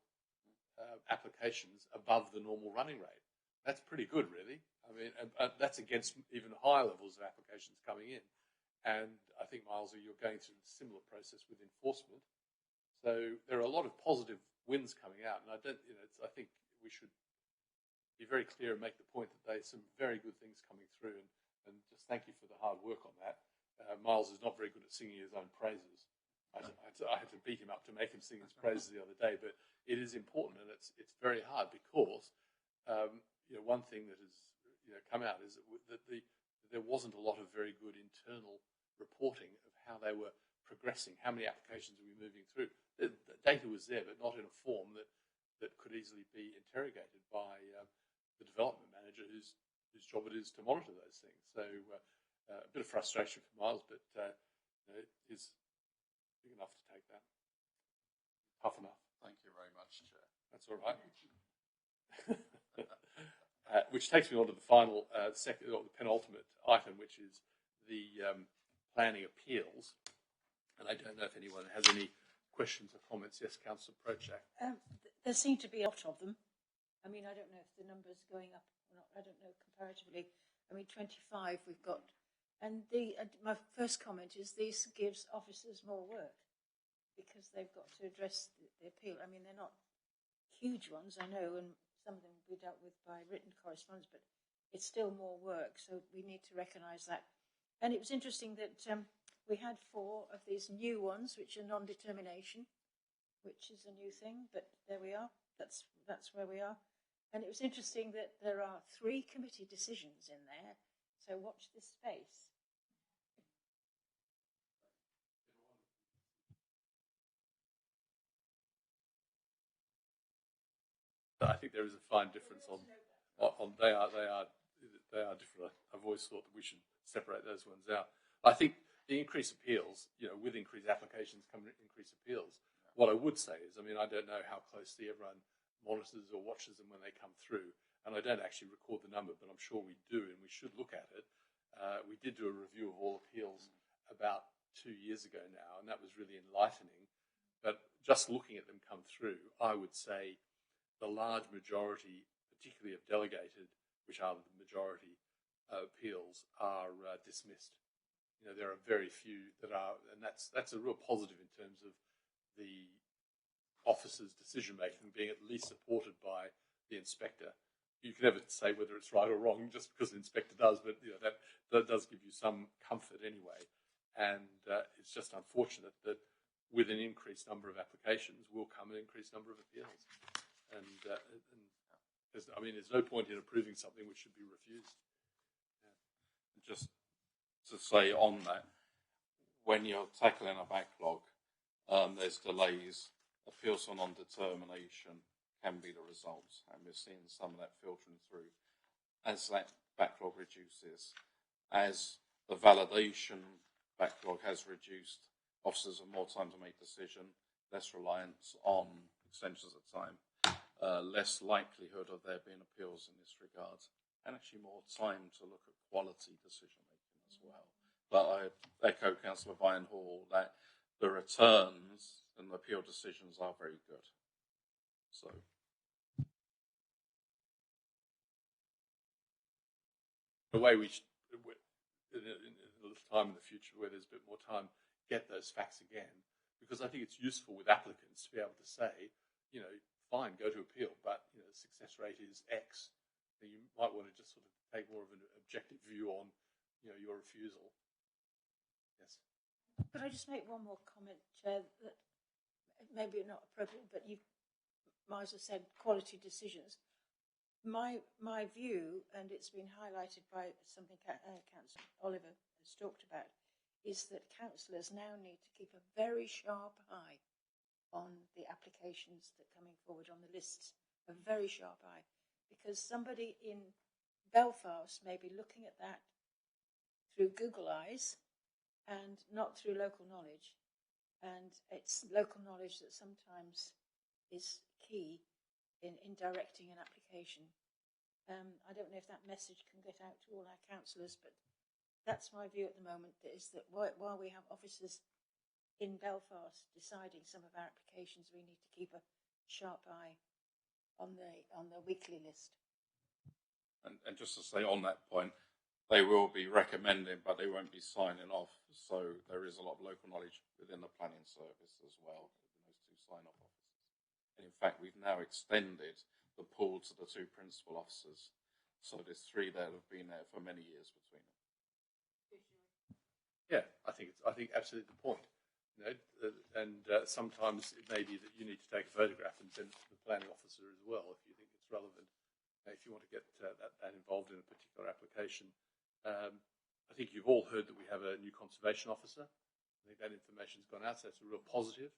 applications above the normal running rate. That's pretty good, really. I mean, that's against even higher levels of applications coming in. And I think, Miles, you're going through a similar process with enforcement. So there are a lot of positive wins coming out, and I think we should be very clear and make the point that there's some very good things coming through, and just thank you for the hard work on that. Miles is not very good at singing his own praises. I had to beat him up to make him sing his praises the other day, but it is important, and it's very hard because one thing that has come out is that there wasn't a lot of very good internal reporting of how they were progressing, how many applications were we moving through. The data was there, but not in a form that could easily be interrogated by the development manager whose job it is to monitor those things. So a bit of frustration for Miles, but he's big enough to take that. Tough enough. Thank you very much, Chair. That's all right. Which takes me on to the final, second, or the penultimate item, which is the planning appeals. And I don't know if anyone has any questions or comments. Yes, Councillor Projak. There seem to be a lot of them. I mean, I don't know if the number's going up or not. I don't know comparatively. I mean, 25 we've got. And my first comment is this gives officers more work because they've got to address the appeal. I mean, they're not huge ones, I know, and some of them will be dealt with by written correspondence, but it's still more work, so we need to recognise that. And it was interesting that we had 4 of these new ones, which are non-determination, which is a new thing, but there we are. That's where we are. And it was interesting that there are 3 committee decisions in there, so watch this space. I think there is a fine difference on they are different. I've always thought that we should separate those ones out. I think the increased appeals, with increased applications come increased appeals. What I would say is, I mean, I don't know how closely everyone monitors or watches them when they come through, and I don't actually record the number, but I'm sure we do, and we should look at it. We did do a review of all appeals about 2 years ago now, and that was really enlightening. But just looking at them come through, I would say the large majority, particularly of delegated, which are the majority appeals, are dismissed. There are very few that are, and that's a real positive in terms of the officer's decision-making being at least supported by the inspector. You can never say whether it's right or wrong just because the inspector does, but that does give you some comfort anyway. And it's just unfortunate that with an increased number of applications will come an increased number of appeals. And there's no point in approving something which should be refused. Just to say on that, when you're tackling a backlog, there's delays. Appeals for non-determination can be the results, and we're seeing some of that filtering through. As that backlog reduces, as the validation backlog has reduced, officers have more time to make decision, less reliance on extensions of time, less likelihood of there being appeals in this regard, and actually more time to look at quality decision making as well. But I echo Councillor Vinehall that the returns and the appeal decisions are very good. So. The way we should, in a little time in the future where there's a bit more time, get those facts again, because I think it's useful with applicants to be able to say, you know, fine, go to appeal, but you know, the success rate is X. So you might want to just sort of take more of an objective view on, you know, your refusal. Yes. Could I just make one more comment, Chair, that maybe not appropriate, but you might have said quality decisions. My view, and it's been highlighted by something Councillor Oliver has talked about, is that councillors now need to keep a very sharp eye on the applications that are coming forward on the lists, a very sharp eye, because somebody in Belfast may be looking at that through Google eyes and not through local knowledge, and it's local knowledge that sometimes is key in directing an application. I don't know if that message can get out to all our councillors, but that's my view at the moment, is that while we have officers in Belfast deciding some of our applications, we need to keep a sharp eye on the weekly list. And just to say on that point, they will be recommending, but they won't be signing off. So there is a lot of local knowledge within the planning service as well, those two sign-off officers. And in fact, we've now extended the pool to the two principal officers. So there's three there that have been there for many years between them. Yeah, I think absolutely the point. You know, and sometimes it may be that you need to take a photograph and send it to the planning officer as well if you think it's relevant. If you want to get that involved in a particular application. I think you've all heard that we have a new conservation officer. I think that information's gone out, so that's a real positive.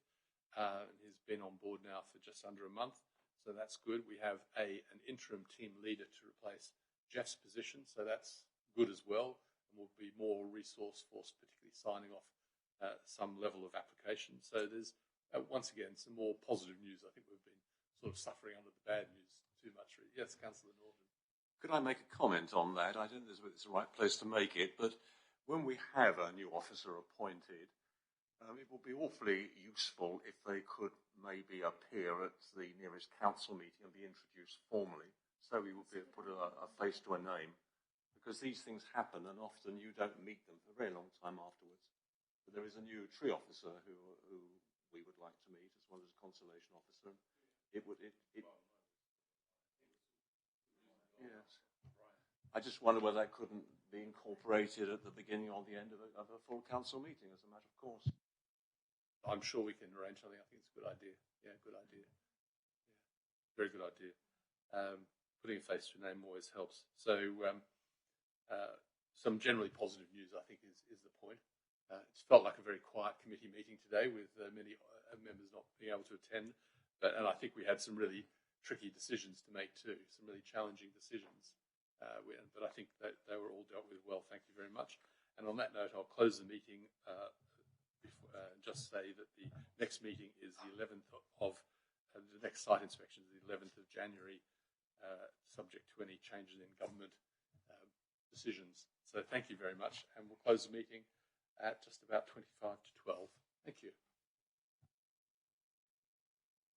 He's been on board now for just under a month, so that's good. We have an interim team leader to replace Jeff's position, so that's good as well. And we'll be more resource force, particularly signing off some level of application. So there's, once again, some more positive news. I think we've been sort of suffering under the bad news too much. Really. Yes, Councillor Norton. Could I make a comment on that? I don't know if it's the right place to make it, but when we have a new officer appointed, it would be awfully useful if they could maybe appear at the nearest council meeting and be introduced formally, so we would be able to put a face to a name, because these things happen and often you don't meet them for a very long time afterwards. But there is a new tree officer who we would like to meet, as well as a conservation officer. Yes. I just wonder whether that couldn't be incorporated at the beginning or the end of a full council meeting, as a matter of course. I'm sure we can arrange something. I think it's a good idea. Yeah, good idea. Yeah, very good idea. Putting a face to a name always helps. So, some generally positive news, I think, is the point. It's felt like a very quiet committee meeting today, with many members not being able to attend. And I think we had some really tricky decisions to make too, some really challenging decisions. But I think that they were all dealt with well. Thank you very much. And on that note, I'll close the meeting. Just say that the next meeting is the 11th of, the next site inspection is the 11th of January, subject to any changes in government decisions. So thank you very much. And we'll close the meeting at just about 25 to 12. Thank you.